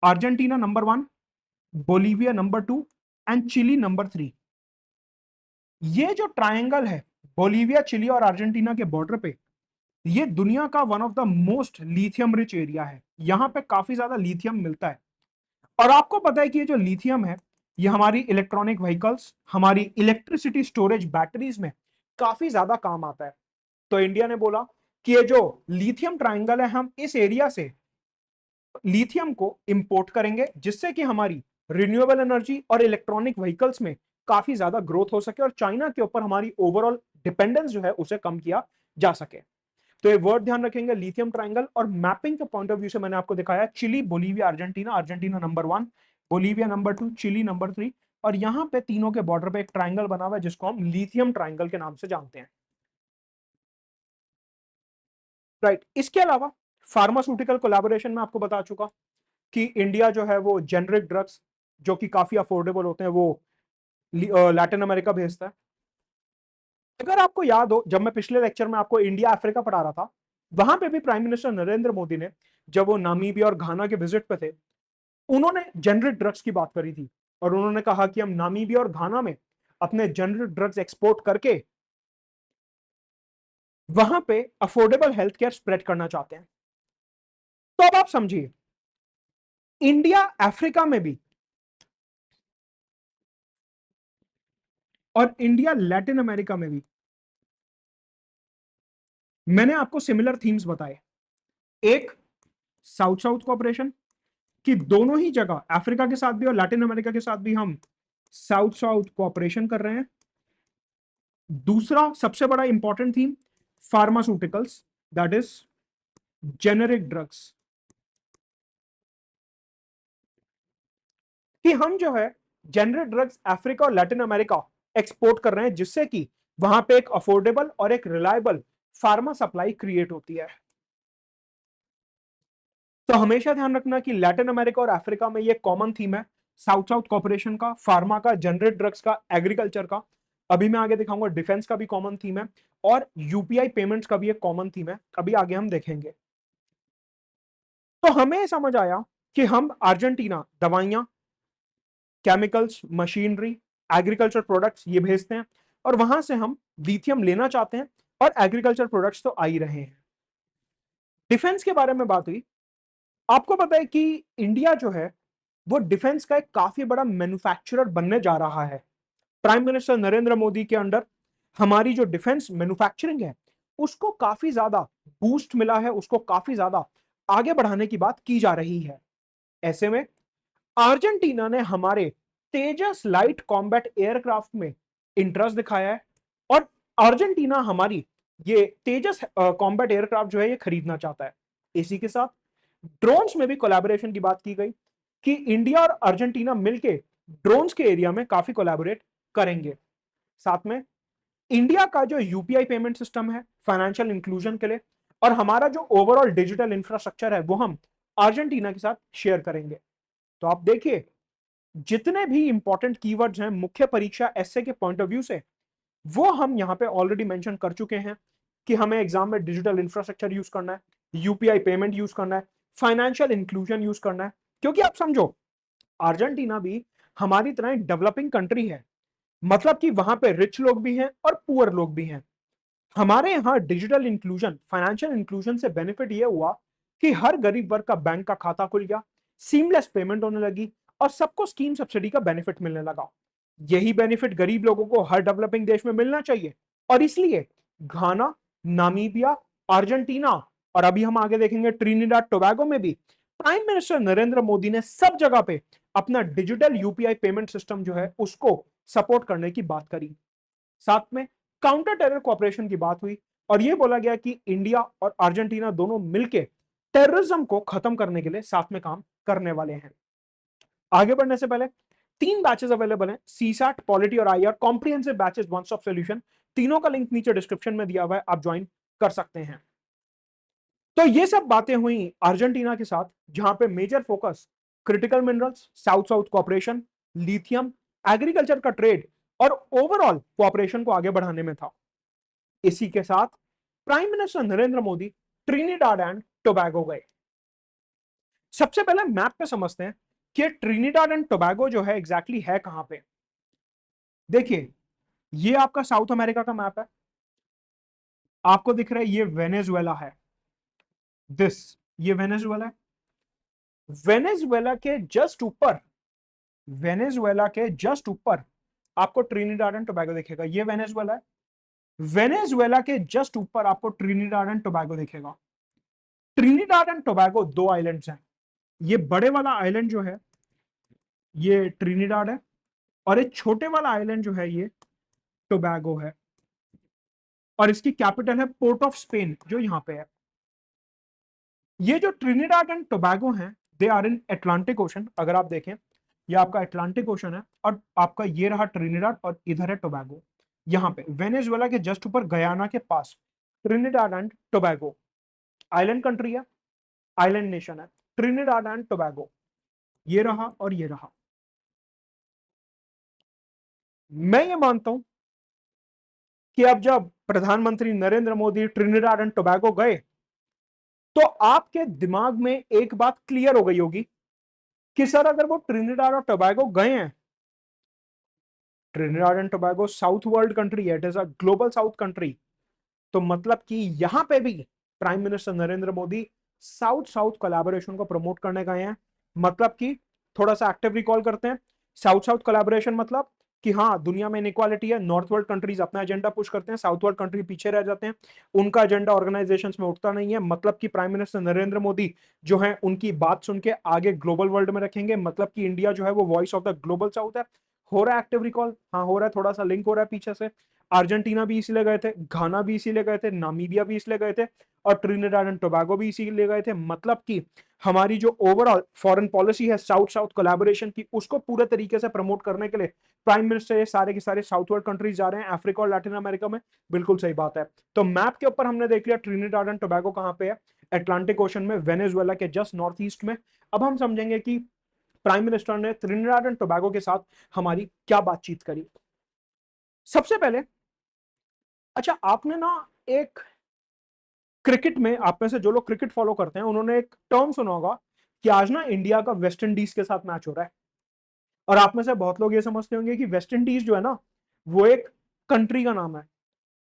Argentina number 1, Bolivia number 2 and Chile number 3। ये जो ट्रायंगल है बोलीविया, चिली और अर्जेंटीना के बॉर्डर पे, ये दुनिया का one of the most lithium rich area है। यहां पे काफी ज्यादा लिथियम मिलता है। और आपको पता है कि ये जो लिथियम है, ये हमारी इलेक्ट्रॉनिक व्हीकल्स, हमारी इलेक्ट्रिसिटी स्टोरेज बैटरीज में काफी ज्यादा काम आता है। तो इंडिया ने बोला कि ये जो लिथियम ट्रायंगल है, हम इस एरिया से लिथियम को इंपोर्ट करेंगे, जिससे कि हमारी रिन्यूएबल एनर्जी और इलेक्ट्रॉनिक व्हीकल्स में काफी ज्यादा ग्रोथ हो सके और चाइना के ऊपर हमारी ओवरऑल डिपेंडेंस जो है उसे कम किया जा सके। तो ये वर्ड ध्यान रखेंगे, लिथियम ट्रायंगल। और मैपिंग के पॉइंट ऑफ व्यू से मैंने आपको दिखाया Chile, Bolivia, Argentina, Argentina number 1, Bolivia number 2, Chile number 3, और यहां पे तीनों के बॉर्डर पे एक ट्रायंगल बना हुआ है जिसको हम लिथियम ट्रायंगल के नाम से जानते हैं। राइट। इसके अलावा फार्मास्यूटिकल कोलैबोरेशन में आपको बता चुका कि इंडिया जो है वो जेनरिक ड्रग्स जो कि काफी अफोर्डेबल होते हैं वो लैटिन अमेरिका भेजता है। अगर आपको याद हो, जब मैं पिछले लेक्चर में आपको इंडिया अफ्रीका पढ़ा रहा था, वहां पे भी प्राइम मिनिस्टर नरेंद्र मोदी ने, जब वो नामीबिया और घाना के विजिट पे थे, उन्होंने जेनरिक ड्रग्स की बात करी थी और उन्होंने कहा कि हम नामीबिया और घाना में अपने जेनरिक ड्रग्स एक्सपोर्ट करके वहां पे अफोर्डेबल हेल्थ केयर स्प्रेड करना चाहते हैं। तो अब आप समझिए, इंडिया अफ्रीका में भी और इंडिया लैटिन अमेरिका में भी मैंने आपको सिमिलर थीम्स बताए। एक, साउथ साउथ कोऑपरेशन, कि दोनों ही जगह अफ्रीका के साथ भी और लैटिन अमेरिका के साथ भी हम साउथ साउथ कोऑपरेशन कर रहे हैं। दूसरा सबसे बड़ा important theme, pharmaceuticals, that is generic drugs, कि हम जो है जेनेरिक ड्रग्स अफ्रीका और लैटिन अमेरिका एक्सपोर्ट कर रहे हैं, जिससे कि वहां पे एक अफोर्डेबल और एक रिलायबल फार्मा सप्लाई क्रिएट होती है। तो हमेशा ध्यान रखना कि लैटिन अमेरिका और अफ्रीका में ये कॉमन थीम है, साउथ साउथ कॉपरेशन का, फार्मा का, जेनरिक ड्रग्स का, एग्रीकल्चर का। अभी मैं आगे दिखाऊंगा डिफेंस का भी कॉमन थीम है और यूपीआई पेमेंट्स का भी एक कॉमन थीम है, अभी आगे हम देखेंगे। तो हमें समझ आया कि हम अर्जेंटीना दवाइयां, केमिकल्स, मशीनरी, एग्रीकल्चर प्रोडक्ट्स ये भेजते हैं और वहां से हम लिथियम लेना चाहते हैं, और एग्रीकल्चर प्रोडक्ट्स तो आ ही रहे हैं। डिफेंस के बारे में बात हुई। आपको पता है कि इंडिया जो है वो डिफेंस का एक काफी बड़ा मैन्युफैक्चरर बनने जा रहा है। प्राइम मिनिस्टर नरेंद्र मोदी के अंडर हमारी जो डिफेंस मैन्युफैक्चरिंग है उसको काफी ज्यादा बूस्ट मिला है, उसको काफी ज्यादा आगे बढ़ाने की बात की जा रही है। ऐसे में अर्जेंटीना ने हमारे तेजस लाइट कॉम्बैट एयरक्राफ्ट में इंटरेस्ट दिखाया है और अर्जेंटीना हमारी ये तेजस कॉम्बैट एयरक्राफ्ट जो है ये खरीदना चाहता है। इसी के साथ ड्रोन्स में भी कोलैबोरेशन की बात की गई कि इंडिया और अर्जेंटीना मिलके ड्रोन्स के एरिया में काफी कोलैबोरेट करेंगे। साथ में इंडिया का जो यूपीआई पेमेंट सिस्टम है फाइनेंशियल इंक्लूजन के लिए और हमारा जो ओवरऑल डिजिटल इंफ्रास्ट्रक्चर है वो हम अर्जेंटीना के साथ शेयर करेंगे। तो आप देखिए जितने भी इंपॉर्टेंट कीवर्ड्स हैं मुख्य परीक्षा एसए के पॉइंट ऑफ व्यू से वो हम यहां पे ऑलरेडी मेंशन कर चुके हैं कि हमें एग्जाम में डिजिटल इंफ्रास्ट्रक्चर यूज करना है, यूपीआई पेमेंट यूज करना है, फाइनेंशियल इंक्लूजन यूज करना है। क्योंकि आप समझो अर्जेंटीना भी हमारी तरह डेवलपिंग कंट्री है, मतलब कि वहां पे रिच लोग भी हैं और पुअर लोग भी हैं। हमारे यहाँ डिजिटल इंक्लूजन फाइनेंशियल इंक्लूजन से बेनिफिट ये हुआ कि हर गरीब वर्ग का बैंक का खाता खुल गया, सीमलेस पेमेंट होने लगी और सबको स्कीम सब्सिडी का बेनिफिट मिलने लगा। यही बेनिफिट गरीब लोगों को हर डेवलपिंग देश में मिलना चाहिए और इसलिए घाना, नामीबिया, अर्जेंटीना और अभी हम आगे देखेंगे ट्रिनिडाड टोबैगो में भी प्राइम मिनिस्टर नरेंद्र मोदी ने सब जगह पे अपना डिजिटल यूपीआई पेमेंट सिस्टम जो है उसको सपोर्ट करने की बात करी। साथ में काउंटर टेरर कोऑपरेशन की बात हुई और यह बोला गया कि इंडिया और अर्जेंटीना दोनों मिलकर टेररिज्म को खत्म करने के लिए साथ में काम करने वाले हैं। आगे बढ़ने से पहले 3 बैचेस अवेलेबल हैं, सीसैट, पॉलिटी और IR comprehensive batches, one stop solution. तीनों का लिंक नीचे डिस्क्रिप्शन में दिया हुआ है, आप ज्वाइन कर सकते हैं। तो ये सब बातें हुई अर्जेंटीना के साथ जहां पे major focus critical minerals, south south cooperation, lithium, agriculture का ट्रेड और ओवरऑल कोऑपरेशन को आगे बढ़ाने में था। इसी के साथ prime minister Narendra Modi Trinidad and Tobago गए। सबसे पहले मैप पे समझते हैं कि ट्रिनिडाड एंड टोबैगो जो है एग्जैक्टली है कहां पे। देखिए ये आपका साउथ अमेरिका का मैप है, आपको दिख रहा है ये वेनेजुएला है, ये वेनेजुएला है। वेनेजुएला के जस्ट ऊपर, वेनेजुएला के जस्ट ऊपर आपको ट्रिनिडाड एंड टोबैगो दिखेगा, ये वेनेजुएला है। वेनेजुएला के जस्ट ऊपर आपको ट्रिनिडाड एंड टोबैगो दिखेगा। ट्रिनिडाड एंड टोबैगो 2 आइलैंड्स हैं। ये बड़े वाला आइलैंड जो है ये ट्रिनिडाड है और ये छोटे वाला आइलैंड जो है ये टोबैगो है और इसकी कैपिटल है पोर्ट ऑफ स्पेन जो यहां पे है। ये जो ट्रिनिडाड एंड टोबैगो हैं they are in Atlantic Ocean. अगर आप देखें ये आपका अटलांटिक ओशन है और आपका ये रहा ट्रिनिडाड और इधर है टोबैगो। यहां पे वेनेजुएला के जस्ट ऊपर गयाना के पास Trinidad and Tobago island country है, आइलैंड नेशन है ट्रिनिडाड एंड टोबैगो। ये रहा और ये रहा। मैं ये मानता हूं कि अब जब प्रधानमंत्री Narendra Modi Trinidad and Tobago गए तो आपके दिमाग में एक बात क्लियर हो गई होगी कि सर अगर वो ट्रिनिडाड और टोबैगो गए हैं, Trinidad and Tobago south world country है, it is a global south country, तो मतलब कि यहां पे भी prime minister Narendra Modi south south collaboration को प्रमोट करने गए हैं। मतलब कि थोड़ा सा एक्टिव रिकॉल करते हैं, साउथ साउथ कोलैबोरेशन मतलब कि हाँ दुनिया में इनइक्वालिटी है, नॉर्थ वर्ल्ड कंट्रीज अपना एजेंडा पुश करते हैं, साउथ वर्ल्ड कंट्री पीछे रह जाते हैं, उनका एजेंडा ऑर्गेनाइजेशंस में उठता नहीं है। मतलब कि प्राइम मिनिस्टर नरेंद्र मोदी जो है उनकी बात सुन के आगे ग्लोबल वर्ल्ड में रखेंगे। मतलब कि इंडिया जो है वो voice of the global south है। हो रहा है एक्टिव रिकॉल, हाँ हो रहा है, थोड़ा सा लिंक हो रहा है पीछे से। अर्जेंटीना भी इसीलिए गए थे, घाना भी इसीलिए गए थे, नामीबिया भी इसलिए गए थे और ट्रिनिडाड एंड टोबैगो भी इसीलिए गए थे। मतलब कि हमारी जो ओवरऑल फॉरेन पॉलिसी है साउथ साउथ कोलैबोरेशन की उसको पूरे तरीके से प्रमोट करने के लिए प्राइम मिनिस्टर ये सारे के सारे साउथ वर्ल्ड कंट्रीज जा रहे हैं, अफ्रीका और लैटिन अमेरिका में। बिल्कुल सही बात है। तो मैप के ऊपर हमने देख लिया ट्रिनिडाड एंड टोबैगो कहां पे है, अटलांटिक ओशन में, वेनेजुएला के जस्ट नॉर्थ ईस्ट में। अब हम समझेंगे कि प्राइम मिनिस्टर ने ट्रिनिडाड एंड टोबैगो के साथ हमारी क्या बातचीत करी। सबसे पहले अच्छा आपने ना एक क्रिकेट में, आप में से जो लोग क्रिकेट फॉलो करते हैं उन्होंने एक टर्म सुना होगा कि आज ना इंडिया का वेस्ट इंडीज के साथ मैच हो रहा है। और आप में से बहुत लोग ये समझते होंगे कि वेस्ट इंडीज जो है ना वो एक कंट्री का नाम है।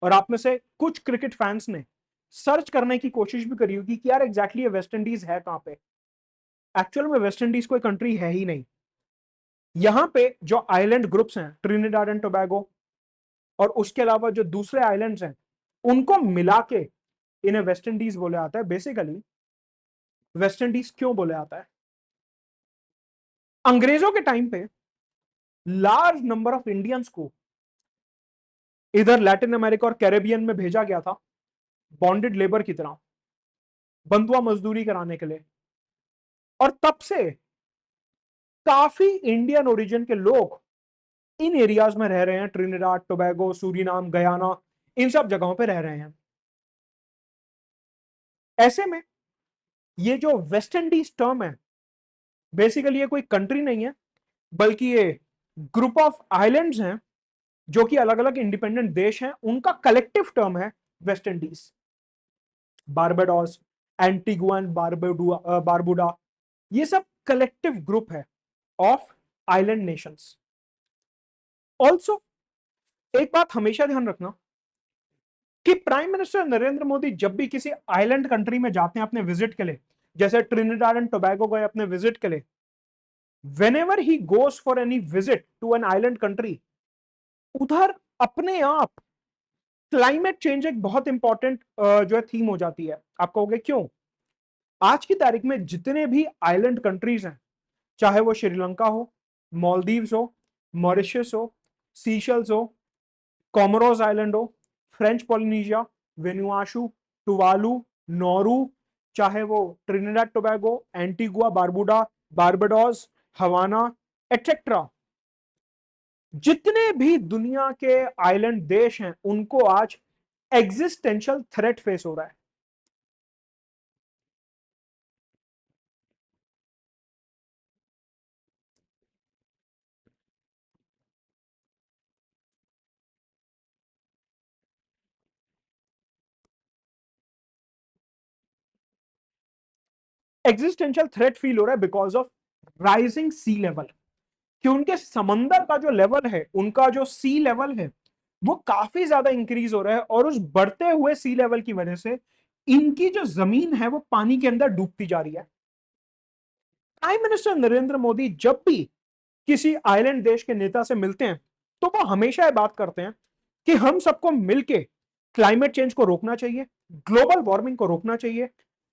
और आप में से कुछ क्रिकेट फैंस ने सर्च करने की कोशिश भी करी होगी कि यार एग्जैक्टली ये वेस्ट इंडीज है कहां पे। एक्चुअल में वेस्ट इंडीज कोई कंट्री है ही नहीं। यहां पे जो आइलैंड ग्रुप्स हैं ट्रिनिडाड एंड टोबैगो और उसके अलावा जो दूसरे आइलैंड्स हैं उनको मिला के इन्हें वेस्ट इंडीज बोले आता है। बेसिकली वेस्ट इंडीज क्यों बोले आता है? अंग्रेजों के टाइम पे लार्ज नंबर ऑफ इंडियंस को इधर लैटिन अमेरिका और कैरेबियन में भेजा गया था बॉन्डेड लेबर की तरह, बंधुआ मजदूरी कराने के लिए। और तब से काफी इंडियन ओरिजिन के लोग इन एरियाज में रह रहे हैं, ट्रिनिडाड टोबैगो, सूरीनाम, गयाना, इन सब जगहों पे रह रहे हैं। ऐसे में ये जो वेस्ट इंडीज टर्म है बेसिकली ये कोई कंट्री नहीं है बल्कि ये ग्रुप ऑफ आइलैंड्स हैं जो कि अलग अलग इंडिपेंडेंट देश हैं, उनका कलेक्टिव टर्म है West Indies. Barbados, Antigua and Barbuda, ये सब कलेक्टिव ग्रुप है ऑफ आइलैंड नेशंस। ऑल्सो एक बात हमेशा ध्यान रखना कि प्राइम मिनिस्टर नरेंद्र मोदी जब भी किसी आइलैंड कंट्री में जाते हैं अपने विजिट के लिए, जैसे ट्रिनिडाड एंड टोबैगो गए अपने विजिट के लिए, whenever he goes for any visit to an island country, उधर अपने आप क्लाइमेट चेंज एक बहुत इंपॉर्टेंट जो है थीम हो जाती है। आप कहोगे क्यों? आज की तारीख में जितने भी आइलैंड कंट्रीज हैं, चाहे वो श्रीलंका हो, मालदीव्स हो, मॉरिशस हो, सीशल्स हो, कोमोरोस आइलैंड हो, French Polynesia, Vanuatu, Tuvalu, Nauru, चाहे वो Trinidad Tobago, Antigua Barbuda, Barbados, Havana, etcetera, जितने भी दुनिया के आइलैंड देश हैं उनको आज एग्जिस्टेंशियल थ्रेट फेस हो रहा है। एग्जिस्टेंशियल थ्रेट फील हो रहा है because of rising sea level, कि उनके समंदर का जो लेवल है, उनका जो सी लेवल है वो काफी ज्यादा इंक्रीज हो रहा है और उस बढ़ते हुए सी लेवल की वजह से इनकी जो जमीन है वो पानी के अंदर डूबती जा रही है। प्राइम मिनिस्टर नरेंद्र मोदी जब भी किसी आइलैंड देश के नेता से मिलते हैं तो वो हमेशा ये बात करते हैं कि हम सबको मिलके क्लाइमेट चेंज को रोकना चाहिए, ग्लोबल वार्मिंग को रोकना चाहिए,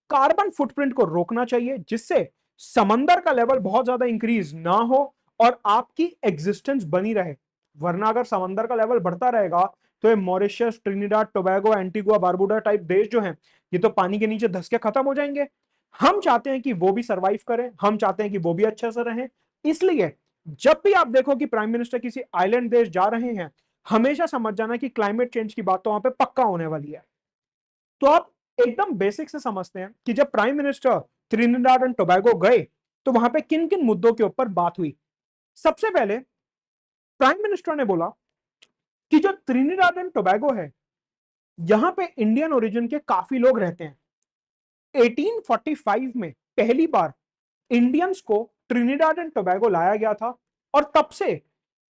कार्बन फुटप्रिंट को रोकना चाहिए, जिससे समंदर का लेवल बहुत ज्यादा इंक्रीज ना हो और आपकी एग्जिस्टेंस बनी रहे। वरना अगर समंदर का लेवल बढ़ता रहेगा तो ये Mauritius, Trinidad Tobago, Antigua Barbuda type देश जो हैं ये तो पानी के नीचे धंस के खत्म हो जाएंगे। हम चाहते हैं कि वो भी सरवाइव करें, हम चाहते हैं कि वो भी अच्छे से रहें। इसलिए जब भी आप देखो कि प्राइम मिनिस्टर किसी आइलैंड देश जा रहे हैं, हमेशा समझ जाना कि क्लाइमेट चेंज की बात तो वहां पे पक्का होने वाली है। तो आप एकदम बेसिक से समझते हैं कि जब prime minister Trinidad and Tobago गए तो वहां पे किन किन मुद्दों के ऊपर बात हुई। सबसे पहले प्राइम मिनिस्टर ने बोला कि जो त्रिनिडाड एंड टोबैगो है यहां पे इंडियन ओरिजिन के काफी लोग रहते हैं। 1845 में पहली बार इंडियंस को ट्रिनिडाड एंड टोबैगो लाया गया था और तब से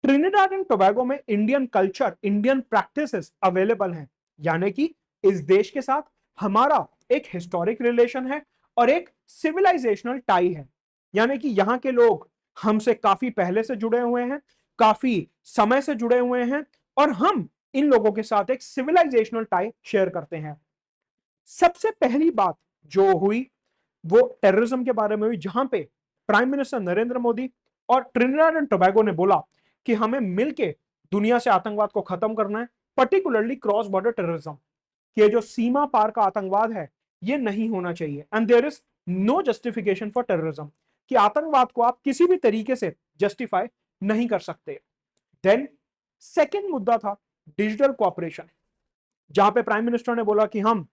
ट्रिनिडाड एंड टोबैगो में Indian culture, Indian practices available हैं। यानी कि इस देश के साथ हमारा एक हिस्टोरिक रिलेशन है और एक सिविलाइजेशनल टाई है। यानी कि यहाँ के लोग हमसे काफी पहले से जुड़े हुए हैं, काफी समय से जुड़े हुए हैं और हम इन लोगों के साथ एक सिविलाइजेशनल टाई शेयर करते हैं। सबसे पहली बात जो हुई वो टेररिज्म के बारे में हुई, जहां पे प्राइम मिनिस्टर नरेंद्र मोदी और ट्रिनिडाड एंड टोबैगो ने बोला कि हमें मिलके दुनिया से आतंकवाद को खत्म करना है, पर्टिकुलरली क्रॉस बॉर्डर टेररिज्म। कि जो सीमा पार का आतंकवाद है ये नहीं होना चाहिए and there is no justification for terrorism, कि आतंकवाद को आप किसी भी तरीके से जस्टिफाई नहीं कर सकते। देन सेकेंड मुद्दा था डिजिटल कॉपरेशन, जहां पे प्राइम मिनिस्टर ने बोला कि हम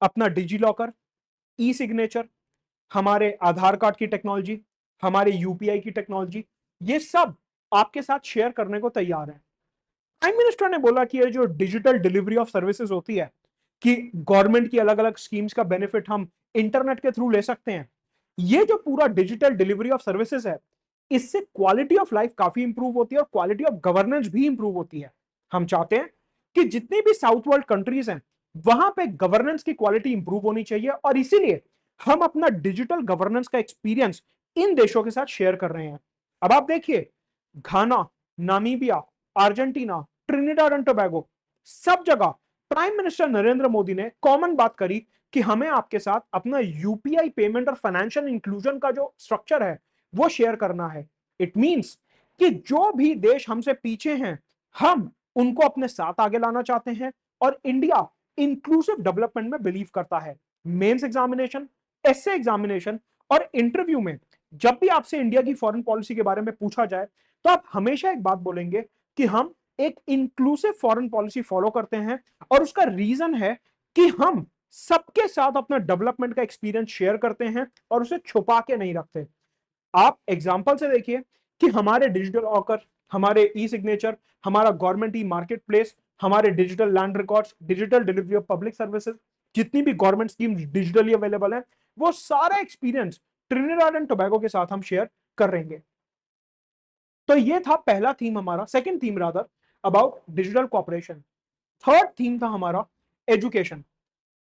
अपना डिजी लॉकर, ई सिग्नेचर, हमारे आधार कार्ड की टेक्नोलॉजी, हमारे यूपीआई की टेक्नोलॉजी, ये सब आपके साथ शेयर करने को तैयार है। प्राइम मिनिस्टर ने बोला कि ये जो डिजिटल डिलीवरी ऑफ सर्विसेज होती है, कि गवर्नमेंट की अलग अलग स्कीम्स का बेनिफिट हम इंटरनेट के थ्रू ले सकते हैं, ये जो पूरा डिजिटल डिलीवरी ऑफ सर्विसेज है इससे क्वालिटी ऑफ लाइफ काफी इंप्रूव होती है और क्वालिटी ऑफ गवर्नेंस भी इंप्रूव होती है। हम चाहते हैं कि जितनी भी साउथ वर्ल्ड कंट्रीज हैं वहां पे गवर्नेंस की क्वालिटी इंप्रूव होनी चाहिए और इसीलिए हम अपना डिजिटल गवर्नेंस का एक्सपीरियंस इन देशों के साथ शेयर कर रहे हैं। अब आप देखिए Ghana, Namibia, Argentina, Trinidad and Tobago, सब जगह प्राइम मिनिस्टर नरेंद्र मोदी ने कॉमन बात करी कि हमें आपके साथ अपना यूपीआई पेमेंट और फाइनेंशियल इंक्लूजन का जो स्ट्रक्चर है वो शेयर करना है। इट मींस कि जो भी देश हमसे पीछे हैं हम उनको अपने साथ आगे लाना चाहते हैं, और इंडिया इंक्लूसिव डेवलपमेंट में बिलीव करता है। मेंस एग्जामिनेशन, एसए एग्जामिनेशन और इंटरव्यू में जब भी आपसे इंडिया की फॉरेन पॉलिसी के बारे में पूछा जाए तो आप हमेशा एक बात बोलेंगे कि हम एक इंक्लूसिव फॉरेन पॉलिसी फॉलो करते हैं, और उसका रीजन है कि हम सबके साथ अपना डेवलपमेंट का एक्सपीरियंस शेयर करते हैं और उसे छुपा के नहीं रखते। आप एग्जांपल से देखिए कि हमारे डिजिटल ऑकर, हमारे ई सिग्नेचर, हमारा गवर्नमेंट ई मार्केट प्लेस, हमारे digital land records, digital delivery of public services, जितनी भी गवर्नमेंट स्कीम डिजिटली अवेलेबल है, वो सारा एक्सपीरियंस ट्रिनिडाड एंड टोबैगो के साथ हम शेयर कर रहेंगे। तो ये था पहला थीम हमारा, second theme rather about digital cooperation. Third theme था हमारा एजुकेशन,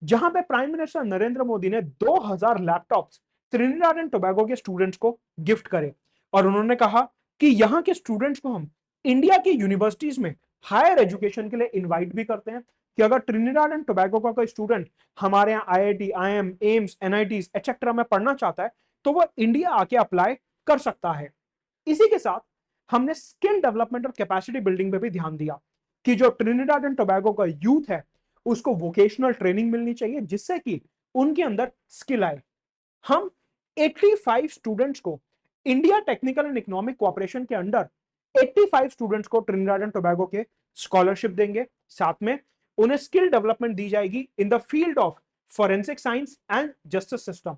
जहां पे प्राइम मिनिस्टर नरेंद्र मोदी ने 2000 लैपटॉप्स ट्रिनिडाड एंड टोबैगो के स्टूडेंट्स को गिफ्ट करे, और उन्होंने कहा कि यहाँ के स्टूडेंट्स को हम इंडिया की यूनिवर्सिटीज में हायर एजुकेशन के लिए इनवाइट भी करते हैं कि अगर ट्रिनिडाड एंड टोबैगो का कोई स्टूडेंट हमारे यहाँ IIT, IIM, AIIMS, NITs etcetera में पढ़ना चाहता है तो वो इंडिया आके अप्लाई कर सकता है। इसी के साथ हमने स्किल डेवलपमेंट और कैपेसिटी बिल्डिंग पे भी ध्यान दिया कि जो ट्रिनिडाड एंड टोबैगो का यूथ है उसको वोकेशनल ट्रेनिंग मिलनी चाहिए जिससे कि उनके अंदर स्किल आए। हम 85 स्टूडेंट्स को India technical and economic cooperation के अंडर 85 स्टूडेंट्स को ट्रिनिडाड एंड टोबैगो के स्कॉलरशिप देंगे, साथ में उन्हें स्किल डेवलपमेंट दी जाएगी in the field of forensic science and justice system.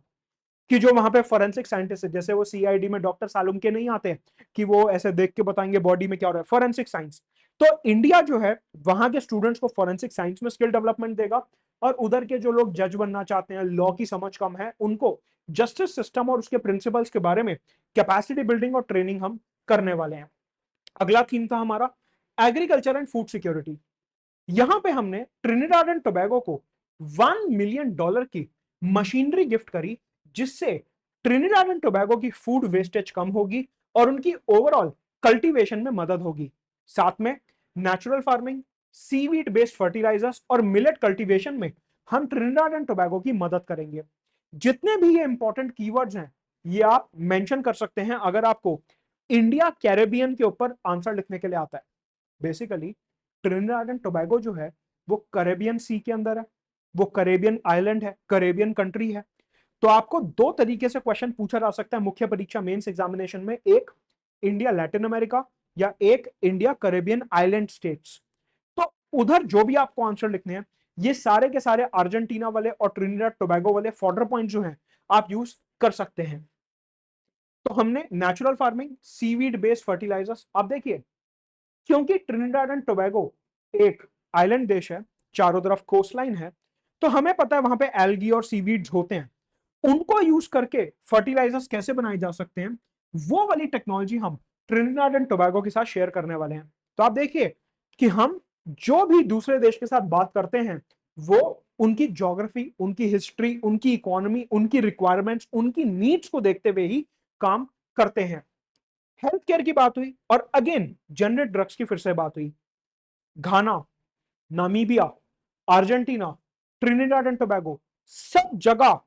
कि जो वहां पे फॉरेंसिक साइंटिस्ट है, जैसे वो सीआईडी में डॉक्टर सालुम के नहीं आते कि वो ऐसे देख के बताएंगे बॉडी में क्या हो रहा है, फॉरेंसिक साइंस। तो इंडिया जो है वहां के स्टूडेंट्स को फॉरेंसिक साइंस में स्किल डेवलपमेंट देगा, और उधर के जो लोग जज बनना चाहते हैं, लॉ की समझ कम है, उनको जस्टिस सिस्टम और उसके प्रिंसिपल्स के बारे में कैपेसिटी बिल्डिंग और ट्रेनिंग हम करने वाले हैं। अगला थीम था हमारा एग्रीकल्चर एंड फूड सिक्योरिटी। यहां पे हमने ट्रिनिडाड एंड टोबैगो को $1 मिलियन की मशीनरी गिफ्ट करी, जिससे ट्रिनिडाड एंड टोबैगो की फूड वेस्टेज कम होगी और उनकी ओवरऑल कल्टीवेशन में मदद होगी। साथ में natural farming, seaweed based fertilizers और मिलेट कल्टीवेशन में हम ट्रिनिडाड एंड टोबैगो की मदद करेंगे। जितने भी ये इंपॉर्टेंट कीवर्ड्स हैं ये आप मेंशन कर सकते हैं अगर आपको इंडिया कैरेबियन के ऊपर आंसर लिखने के लिए आता है। बेसिकली ट्रिनिडाड एंड टोबैगो जो है वो करेबियन सी के अंदर है, वो करेबियन आइलैंड है, करेबियन कंट्री है। तो आपको दो तरीके से क्वेश्चन पूछा जा सकता है मुख्य परीक्षा मेंस एग्जामिनेशन में, एक इंडिया लैटिन अमेरिका या एक इंडिया करेबियन आइलैंड स्टेट्स। तो उधर जो भी आपको आंसर लिखने हैं ये सारे के सारे अर्जेंटीना वाले और ट्रिनिडाड टोबैगो वाले फॉर्डर पॉइंट जो हैं आप यूज कर सकते हैं। तो हमने natural farming, seaweed based fertilizers, आप देखिए क्योंकि ट्रिनिडाड एंड टोबैगो एक आइलैंड देश है, चारों तरफ कोस्टलाइन है, तो हमें पता है वहां पे एल्गी और सीवीड्स होते हैं, उनको यूज करके फर्टिलाइजर्स कैसे बनाए जा सकते हैं वो वाली टेक्नोलॉजी हम ट्रिनिडाड एंड टोबैगो के साथ शेयर करने वाले हैं। तो आप देखिए कि हम जो भी दूसरे देश के साथ बात करते हैं वो उनकी ज्योग्राफी, उनकी हिस्ट्री, उनकी इकोनॉमी, उनकी रिक्वायरमेंट्स, उनकी नीड्स को देखते हुए ही काम करते हैं। हेल्थ केयर की बात हुई और अगेन जेनरिक ड्रग्स की फिर से बात हुई। Ghana, Namibia, Argentina, Trinidad and Tobago, सब जगह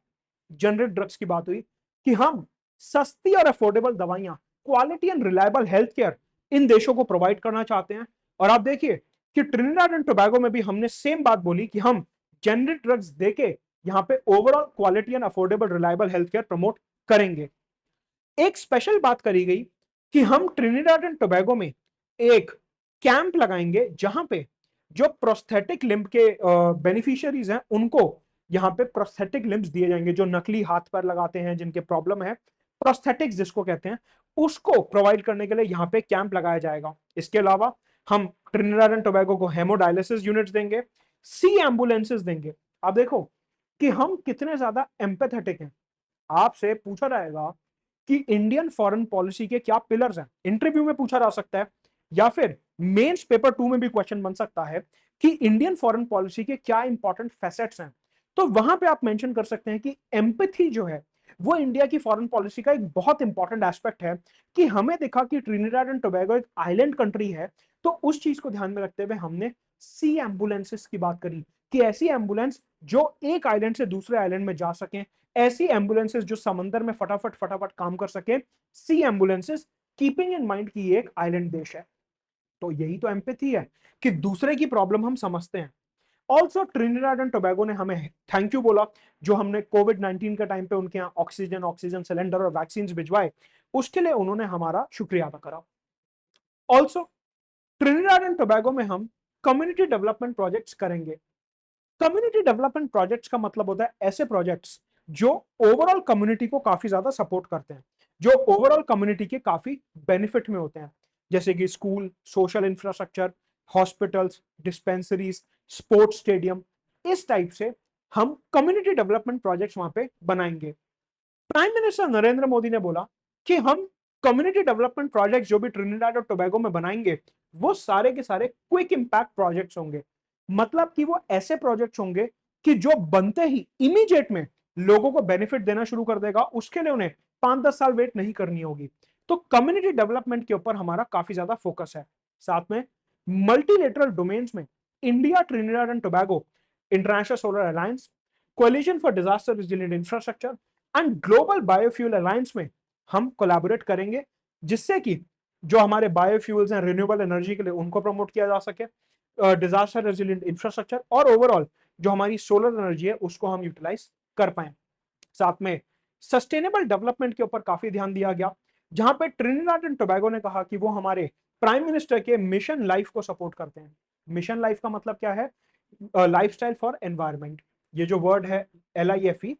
जेनरिक ड्रग्स की बात हुई कि हम सस्ती और अफोर्डेबल दवाइयां, quality and reliable health care इन देशों को प्रोवाइड करना चाहते हैं। और आप देखिए कि ट्रिनिडाड एंड टोबैगो में भी हमने सेम बात बोली कि हम जेनरिक ड्रग्स देके यहां पे overall quality and affordable reliable health care promote करेंगे। एक स्पेशल बात करी गई कि हम ट्रिनिडाड एंड टोबैगो में एक कैंप लगाएंगे जहां पे जो प्रोस्थेटिक लिम्ब के बेनिफिशियरीज हैं उनको यहाँ पे प्रोस्थेटिक लिम्ब्स दिए जाएंगे, जो नकली हाथ पैर लगाते हैं जिनके प्रॉब्लम है, प्रोस्थेटिक्स जिसको कहते हैं, उसको प्रोवाइड करने के लिए यहाँ पे कैंप लगाया जाएगा। इसके अलावा हम ट्रिनिडाड एंड टोबैगो को हेमोडायलिसिस यूनिट्स देंगे, सी एम्बुलेंसेस देंगे। आप देखो कि हम कितने ज्यादा एम्पैथेटिक हैं। आपसे पूछा जाएगा कि इंडियन फॉरेन पॉलिसी के क्या पिलर्स हैं, इंटरव्यू में पूछा जा सकता है या फिर मेंस पेपर 2 में भी क्वेश्चन बन सकता है कि इंडियन फॉरेन पॉलिसी के क्या इंपॉर्टेंट फैसेट्स हैं। तो वहां पे आप मेंशन कर सकते हैं कि एम्पैथी जो है वो इंडिया की फॉरेन पॉलिसी का एक बहुत इंपॉर्टेंट एस्पेक्ट है कि हमें देखा कि ट्रिनिडाड एंड टोबैगो एक आइलैंड कंट्री है, तो उस चीज को ध्यान में रखते हुए हमने सी एम्बुलेंसेस की बात करी कि ऐसी एम्बुलेंस जो एक आइलैंड से दूसरे आइलैंड में जा सके, ऐसी एम्बुलेंसेस जो समंदर में फटाफट फटाफट काम कर सके, सी एम्बुलेंसेस, कीपिंग इन माइंड कि ये एक आइलैंड देश है। तो यही तो एम्पैथी है कि दूसरे की प्रॉब्लम हम समझते हैं। ऑल्सो ट्रिनिडाड एंड टोबैगो ने हमें थैंक यू बोला, जो हमने कोविड 19 के टाइम पे उनके यहाँ ऑक्सीजन ऑक्सीजन सिलेंडर और वैक्सीन भिजवाए, उसके लिए उन्होंने हमारा शुक्रिया अदा करा। ऑल्सो ट्रिनिडाड एंड टोबैगो में हम कम्युनिटी डेवलपमेंट प्रोजेक्ट्स करेंगे। कम्युनिटी डेवलपमेंट प्रोजेक्ट्स का मतलब होता है ऐसे प्रोजेक्ट्स जो ओवरऑल कम्युनिटी को काफी ज्यादा सपोर्ट करते हैं, जो ओवरऑल कम्युनिटी के काफी बेनिफिट में होते हैं, जैसे कि school, social infrastructure, hospitals, dispensaries, sports stadium. इस टाइप से हम कम्युनिटी डेवलपमेंट प्रोजेक्ट्स वहां पे बनाएंगे। प्राइम मिनिस्टर नरेंद्र मोदी ने बोला कि हम कम्युनिटी डेवलपमेंट प्रोजेक्ट जो भी ट्रिनिडाड और टोबैगो में बनाएंगे, वो सारे के सारे क्विक इंपैक्ट प्रोजेक्ट्स होंगे। मतलब कि वो ऐसे प्रोजेक्ट्स होंगे कि जो बनते ही इमीडिएट में लोगों को बेनिफिट देना शुरू कर देगा, उसके लिए उन्हें 5-10 साल वेट नहीं करनी होगी। तो कम्युनिटी डेवलपमेंट के ऊपर हमारा काफी ज्यादा फोकस है। साथ में मल्टीलेटरल डोमेन्स में India, Trinidad and Tobago, International Solar Alliance, coalition for disaster resilient infrastructure and global biofuel alliance में हम कोलैबोरेट करेंगे, जिससे कि जो हमारे बायोफ्यूल्स हैं रिन्यूएबल एनर्जी के लिए, उनको प्रमोट किया जा सके, डिजास्टर रेजिलिएंट इंफ्रास्ट्रक्चर, और ओवरऑल जो हमारी सोलर एनर्जी है उसको हम यूटिलाइज कर पाए। साथ में सस्टेनेबल डेवलपमेंट के ऊपर काफी ध्यान दिया गया, जहां पे ट्रिनिडाड एंड टोबैगो ने कहा कि वो हमारे प्राइम मिनिस्टर के मिशन लाइफ को सपोर्ट करते हैं। मिशन लाइफ का मतलब क्या है? Lifestyle for environment. ये जो वर्ड है LIFE,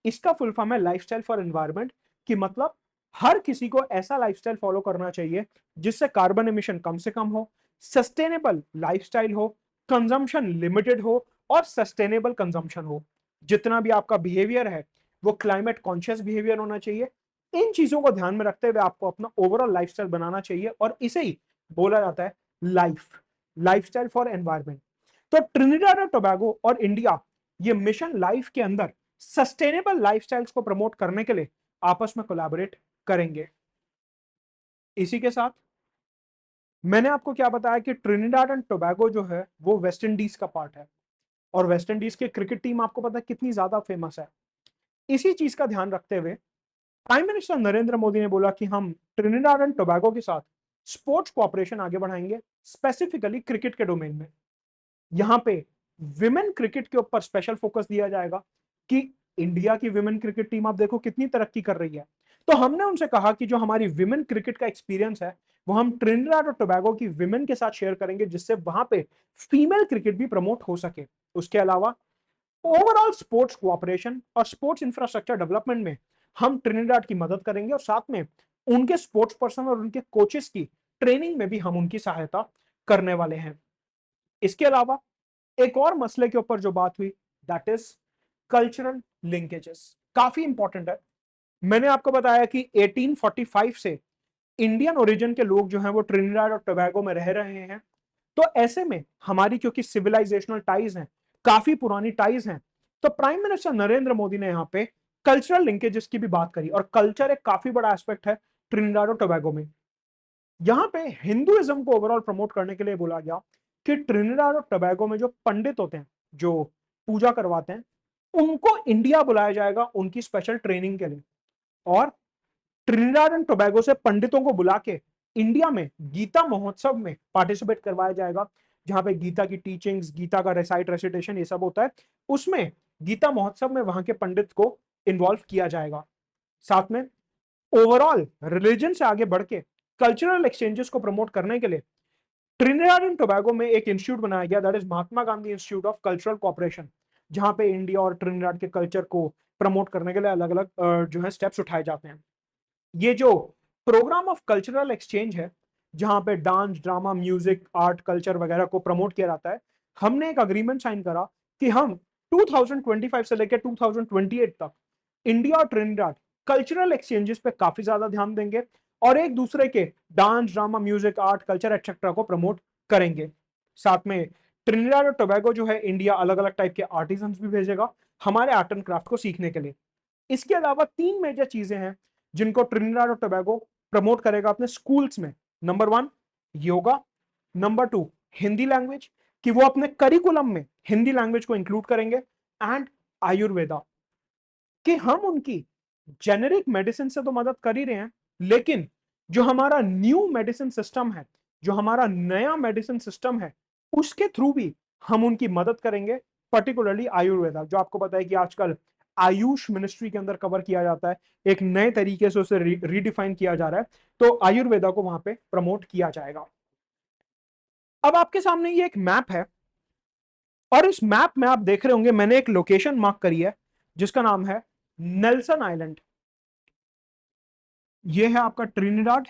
इसका फुल फॉर्म है लाइफस्टाइल फॉर एनवायरमेंट, कि मतलब हर किसी को ऐसा लाइफस्टाइल फॉलो करना चाहिए जिससे कार्बन एमिशन कम से कम हो, सस्टेनेबल लाइफस्टाइल हो, कंजम्पशन लिमिटेड हो और सस्टेनेबल कंजम्पशन हो। जितना भी आपका बिहेवियर है वो क्लाइमेट कॉन्शियस बिहेवियर होना चाहिए। इन चीजों को ध्यान में रखते हुए आपको अपना ओवरऑल लाइफस्टाइल बनाना चाहिए, और इसे ही बोला जाता है लाइफस्टाइल फॉर एनवायरमेंट। तो ट्रिनिडाड और टोबैगो और इंडिया ये मिशन लाइफ के अंदर सस्टेनेबल लाइफस्टाइल्स को प्रमोट करने के लिए आपस में कोलैबोरेट करेंगे। इसी के साथ मैंने आपको क्या बताया कि ट्रिनिडाड एंड टोबैगो जो है वो वेस्ट इंडीज का पार्ट है, और वेस्ट इंडीज की क्रिकेट टीम आपको पता है कितनी ज्यादा फेमस है। इसी चीज का ध्यान रखते हुए प्राइम मिनिस्टर नरेंद्र मोदी ने बोला कि हम ट्रिनिडाड एंड टोबैगो के साथ स्पोर्ट्स कोऑपरेशन आगे बढ़ाएंगे, स्पेसिफिकली क्रिकेट के डोमेन में। यहाँ पे विमेन क्रिकेट के ऊपर स्पेशल फोकस दिया जाएगा कि इंडिया की विमेन क्रिकेट टीम आप देखो कितनी तरक्की कर रही है। तो हमने उनसे कहा कि जो हमारी विमेन क्रिकेट का एक्सपीरियंस है वो हम ट्रिनिडाड और टोबैगो की विमेन के साथ शेयर करेंगे, जिससे वहां पे फीमेल क्रिकेट भी प्रमोट हो सके। उसके अलावा ओवरऑल स्पोर्ट्स कोऑपरेशन और स्पोर्ट्स इंफ्रास्ट्रक्चर डेवलपमेंट में हम ट्रिनिडाड की मदद करेंगे, और साथ में उनके स्पोर्ट्स पर्सन और उनके कोचेस की ट्रेनिंग में भी हम उनकी सहायता करने वाले हैं। इसके अलावा एक और मसले के ऊपर जो बात हुई, दैट इज कल्चरल लिंकेजेस, काफी इंपॉर्टेंट है। मैंने आपको बताया कि 1845 से इंडियन ओरिजिन के लोग जो हैं वो ट्रिनिडाड और टोबैगो में रह रहे हैं। तो ऐसे में हमारी क्योंकि सिविलाइजेशनल टाइज हैं, काफी पुरानी टाइज हैं, तो प्राइम मिनिस्टर नरेंद्र मोदी ने यहाँ पे कल्चरल लिंकेजेस की भी बात करी, और कल्चर एक काफी बड़ा एस्पेक्ट है ट्रिनिडाड और टोबैगो में। यहाँ पे हिंदुइज्म को ओवरऑल प्रमोट करने के लिए बोला गया कि ट्रिनिडाड और टोबैगो में जो पंडित होते हैं, जो पूजा करवाते हैं, उनको इंडिया बुलाया जाएगा उनकी स्पेशल ट्रेनिंग के लिए, और ट्रिनिडाड एंड टोबैगो से पंडितों को बुला के इंडिया में गीता महोत्सव में पार्टिसिपेट करवाया जाएगा, जहां पे गीता की टीचिंग्स, गीता का रेसाइटेशन ये सब होता है। उसमें गीता महोत्सव में वहां के पंडित को इन्वॉल्व किया जाएगा। साथ में ओवरऑल रिलीजन से आगे बढ़ के कल्चरल एक्सचेंजेस को प्रमोट करने के लिए ट्रिनिडाड एंड टोबैगो में एक इंस्टीट्यूट बनाया गया, that is Mahatma Gandhi institute of cultural cooperation, जहां पे इंडिया और ट्रिनिडाड के कल्चर को प्रमोट करने के लिए अलग अलग जो है स्टेप्स उठाए जाते हैं। ये जो प्रोग्राम ऑफ कल्चरल एक्सचेंज है, जहां पे dance, drama, music, art, culture वगैरह को प्रमोट किया जाता है, हमने एक अग्रीमेंट साइन करा कि हम 2025 से लेकर 2028 तक इंडिया और ट्रिनिडाड कल्चरल एक्सचेंजेस पे काफी ज्यादा ध्यान देंगे, और एक दूसरे के dance, drama, music, art, culture etcetera को प्रमोट करेंगे। साथ में ट्रिनिडाड और टोबैगो जो है, इंडिया अलग अलग टाइप के आर्टिजन्स भी भेजेगा हमारे आर्ट एंड क्राफ्ट को सीखने के लिए। इसके अलावा 3 मेजर चीजें हैं जिनको ट्रिनिडाड और टोबैगो प्रमोट करेगा अपने स्कूल्स में। Number 1 yoga, number 2 Hindi language, कि वो अपने करिकुलम में हिंदी लैंग्वेज को इंक्लूड करेंगे, एंड आयुर्वेदा, कि हम उनकी जेनेरिक मेडिसिन से तो मदद कर ही रहे हैं, लेकिन जो हमारा न्यू मेडिसिन सिस्टम है, जो हमारा नया मेडिसिन सिस्टम है, उसके थ्रू भी हम उनकी मदद करेंगे, पर्टिकुलरली आयुर्वेदा, जो आपको पता है कि आजकल आयुष मिनिस्ट्री के अंदर कवर किया जाता है, एक नए तरीके से उसे रीडिफाइन किया जा रहा है, तो आयुर्वेदा को वहां पे प्रमोट किया जाएगा। अब आपके सामने ये एक मैप है, और इस मैप में आप देख रहे होंगे मैंने एक लोकेशन मार्क करी है जिसका नाम है नेल्सन आइलैंड। ये है आपका ट्रिनिडाड,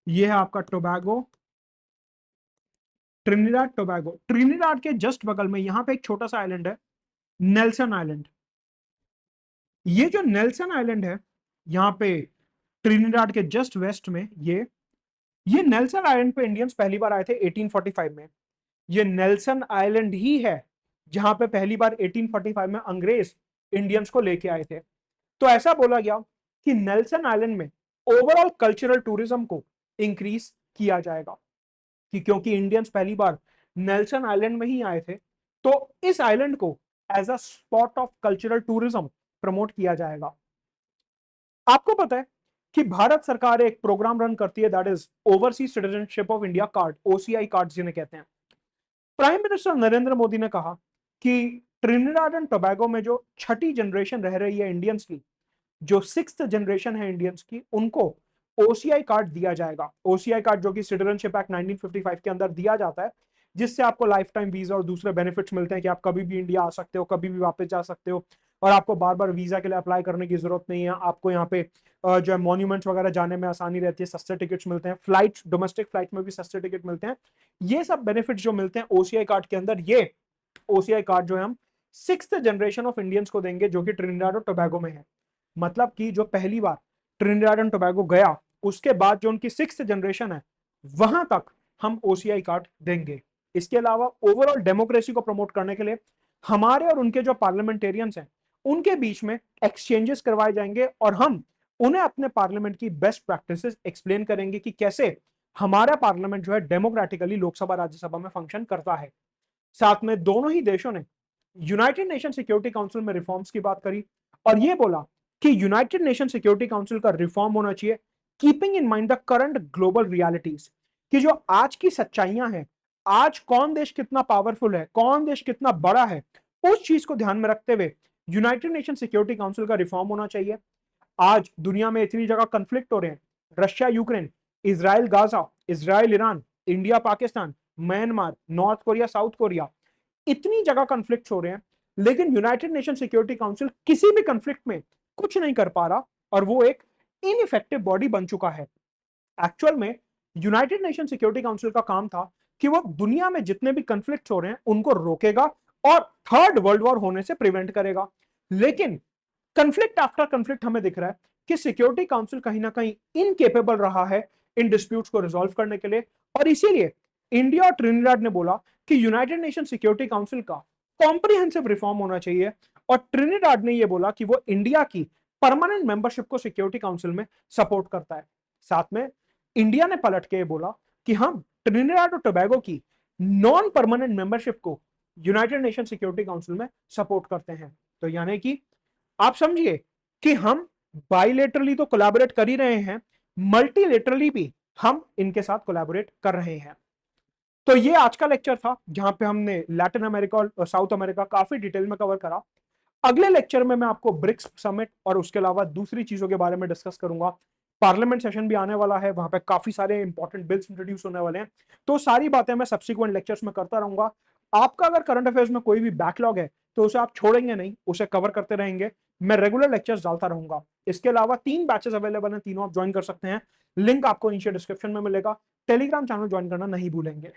ये है आपका टोबैगो, ट्रिनिडाड टोबैगो। ट्रिनिडाड के जस्ट बगल में यहां पे एक छोटा सा आइलैंड है, नेल्सन आइलैंड। ये जो नेल्सन आइलैंड है यहां पे ट्रिनिडाड के जस्ट वेस्ट में, ये नेल्सन आइलैंड पे इंडियंस पहली बार आए थे 1845 में। ये नेल्सन आइलैंड ही है जहां पे पहली बार 1845 में अंग्रेज इंडियंस को लेके आए थे। तो ऐसा बोला गया कि नेल्सन आइलैंड में ओवरऑल कल्चरल टूरिज्म को इंक्रीज किया जाएगा, कि क्योंकि इंडियंस पहली बार नेल्सन आइलैंड में ही आए थे, तो इस आइलैंड को as a spot of cultural tourism promote किया जाएगा। आपको पता है कि भारत सरकार एक प्रोग्राम रन करती है, that is overseas citizenship of India card, OCI card जिन्हें कहते हैं। प्राइम मिनिस्टर नरेंद्र मोदी ने कहा कि ट्रिनिडाड एंड टोबैगो में जो छठी जनरेशन रह रही है इंडियंस की, जो 6th जनरेशन है इंडियंस की, उनको ओसीआई कार्ड दिया जाएगा। ओसीआई कार्ड जो कि सिटीजनशिप एक्ट 1955 के अंदर दिया जाता है, जिससे आपको लाइफ टाइम वीजा और दूसरे बेनिफिट्स मिलते हैं कि आप कभी भी इंडिया आ सकते हो, कभी भी वापस जा सकते हो, और आपको बार बार वीजा के लिए अप्लाई करने की जरूरत नहीं है। आपको यहाँ पे जो है मॉन्यूमेंट्स वगैरह जाने में आसानी रहती है, सस्ते टिकट्स मिलते हैं, फ्लाइट डोमेस्टिक फ्लाइट में भी सस्ते टिकट मिलते हैं। ये सब बेनिफिट्स जो मिलते हैं ओसीआई कार्ड के अंदर, ये ओसीआई कार्ड जो है हम 6th जनरेशन ऑफ इंडियंस को देंगे जो कि ट्रिनिडाड और टोबैगो में है। मतलब कि जो पहली बार ट्रिनिडाड एंड टोबैगो गया, उसके बाद जो उनकी 6th जनरेशन है, वहां तक हम ओसीआई कार्ड देंगे। इसके अलावा ओवरऑल डेमोक्रेसी को प्रमोट करने के लिए हमारे और उनके जो पार्लियामेंटेरियंस हैं, उनके बीच में एक्सचेंजेस करवाए जाएंगे, और हम उन्हें अपने पार्लियामेंट की बेस्ट प्रैक्टिसेस एक्सप्लेन करेंगे कि कैसे हमारा पार्लियामेंट जो है डेमोक्रेटिकली लोकसभा राज्यसभा में फंक्शन करता है। साथ में दोनों ही देशों ने यूनाइटेड नेशन सिक्योरिटी काउंसिल में रिफॉर्म्स की बात करी, और यह बोला कि यूनाइटेड नेशन सिक्योरिटी काउंसिल का रिफॉर्म होना चाहिए keeping in mind the current global realities, कि जो आज की सच्चाइयां हैं, आज कौन देश कितना पावरफुल है, कौन देश कितना बड़ा है, उस चीज को ध्यान में रखते हुए यूनाइटेड नेशन सिक्योरिटी काउंसिल का रिफॉर्म होना चाहिए। आज दुनिया में इतनी जगह कंफ्लिक्ट हो रहे हैं, Russia Ukraine, Israel Gaza, Israel Iran, India Pakistan, Myanmar, north Korea south Korea, इतनी जगह कंफ्लिक्ट हो रहे हैं, लेकिन यूनाइटेड नेशन सिक्योरिटी काउंसिल किसी भी कंफ्लिक्ट में कुछ नहीं कर पा रहा, और वो एक इनइफेक्टिव बॉडी बन चुका है। एक्चुअल में यूनाइटेड नेशन सिक्योरिटी काउंसिल का काम था कि वो दुनिया में जितने भी कंफ्लिक्ट हो रहे हैं उनको रोकेगा और थर्ड वर्ल्ड वॉर होने से प्रिवेंट करेगा। लेकिन कंफ्लिक्ट आफ्टर कंफ्लिक्ट हमें दिख रहा है कि सिक्योरिटी काउंसिल कहीं ना कहीं इनकेपेबल रहा है इन डिस्प्यूट्स को रिजॉल्व करने के लिए, और इसीलिए इंडिया और ट्रिनिडाड ने बोला कि यूनाइटेड नेशन सिक्योरिटी काउंसिल का कॉम्प्रिहेंसिव रिफॉर्म होना चाहिए, और ट्रिनिडाड ने यह बोला कि वो इंडिया की परमानेंट मेंबरशिप को सिक्योरिटी काउंसिल में सपोर्ट करता है। साथ में इंडिया ने पलट के बोला कि हम ट्रिनिडाड और टोबैगो की नॉन परमानेंट मेंबरशिप को यूनाइटेड नेशन सिक्योरिटी काउंसिल में सपोर्ट करते हैं। तो यानी कि आप समझिए कि हम बाइलेटरली तो कोलैबोरेट कर ही रहे हैं, मल्टीलेटरली भी हम इनके साथ कोलैबोरेट कर रहे हैं। तो ये आज का लेक्चर था जहां पे हमने लैटिन अमेरिका और साउथ अमेरिका काफी डिटेल में कवर करा। अगले लेक्चर में मैं आपको ब्रिक्स समिट और उसके अलावा दूसरी चीजों के बारे में डिस्कस करूंगा। पार्लियामेंट सेशन भी आने वाला है, वहां पे काफी सारे इंपॉर्टेंट बिल्स इंट्रोड्यूस होने वाले हैं, तो सारी बातें मैं सब्सिक्वेंट लेक्चर्स में करता रहूंगा। आपका अगर करंट अफेयर्स में कोई भी बैकलॉग है तो उसे आप छोड़ेंगे नहीं, उसे कवर करते रहेंगे। मैं रेगुलर लेक्चर्स डालता रहूंगा। इसके अलावा 3 बैचेस अवेलेबल हैं, तीनों आप ज्वाइन कर सकते हैं, लिंक आपको नीचे डिस्क्रिप्शन में मिलेगा। टेलीग्राम चैनल ज्वाइन करना नहीं भूलेंगे।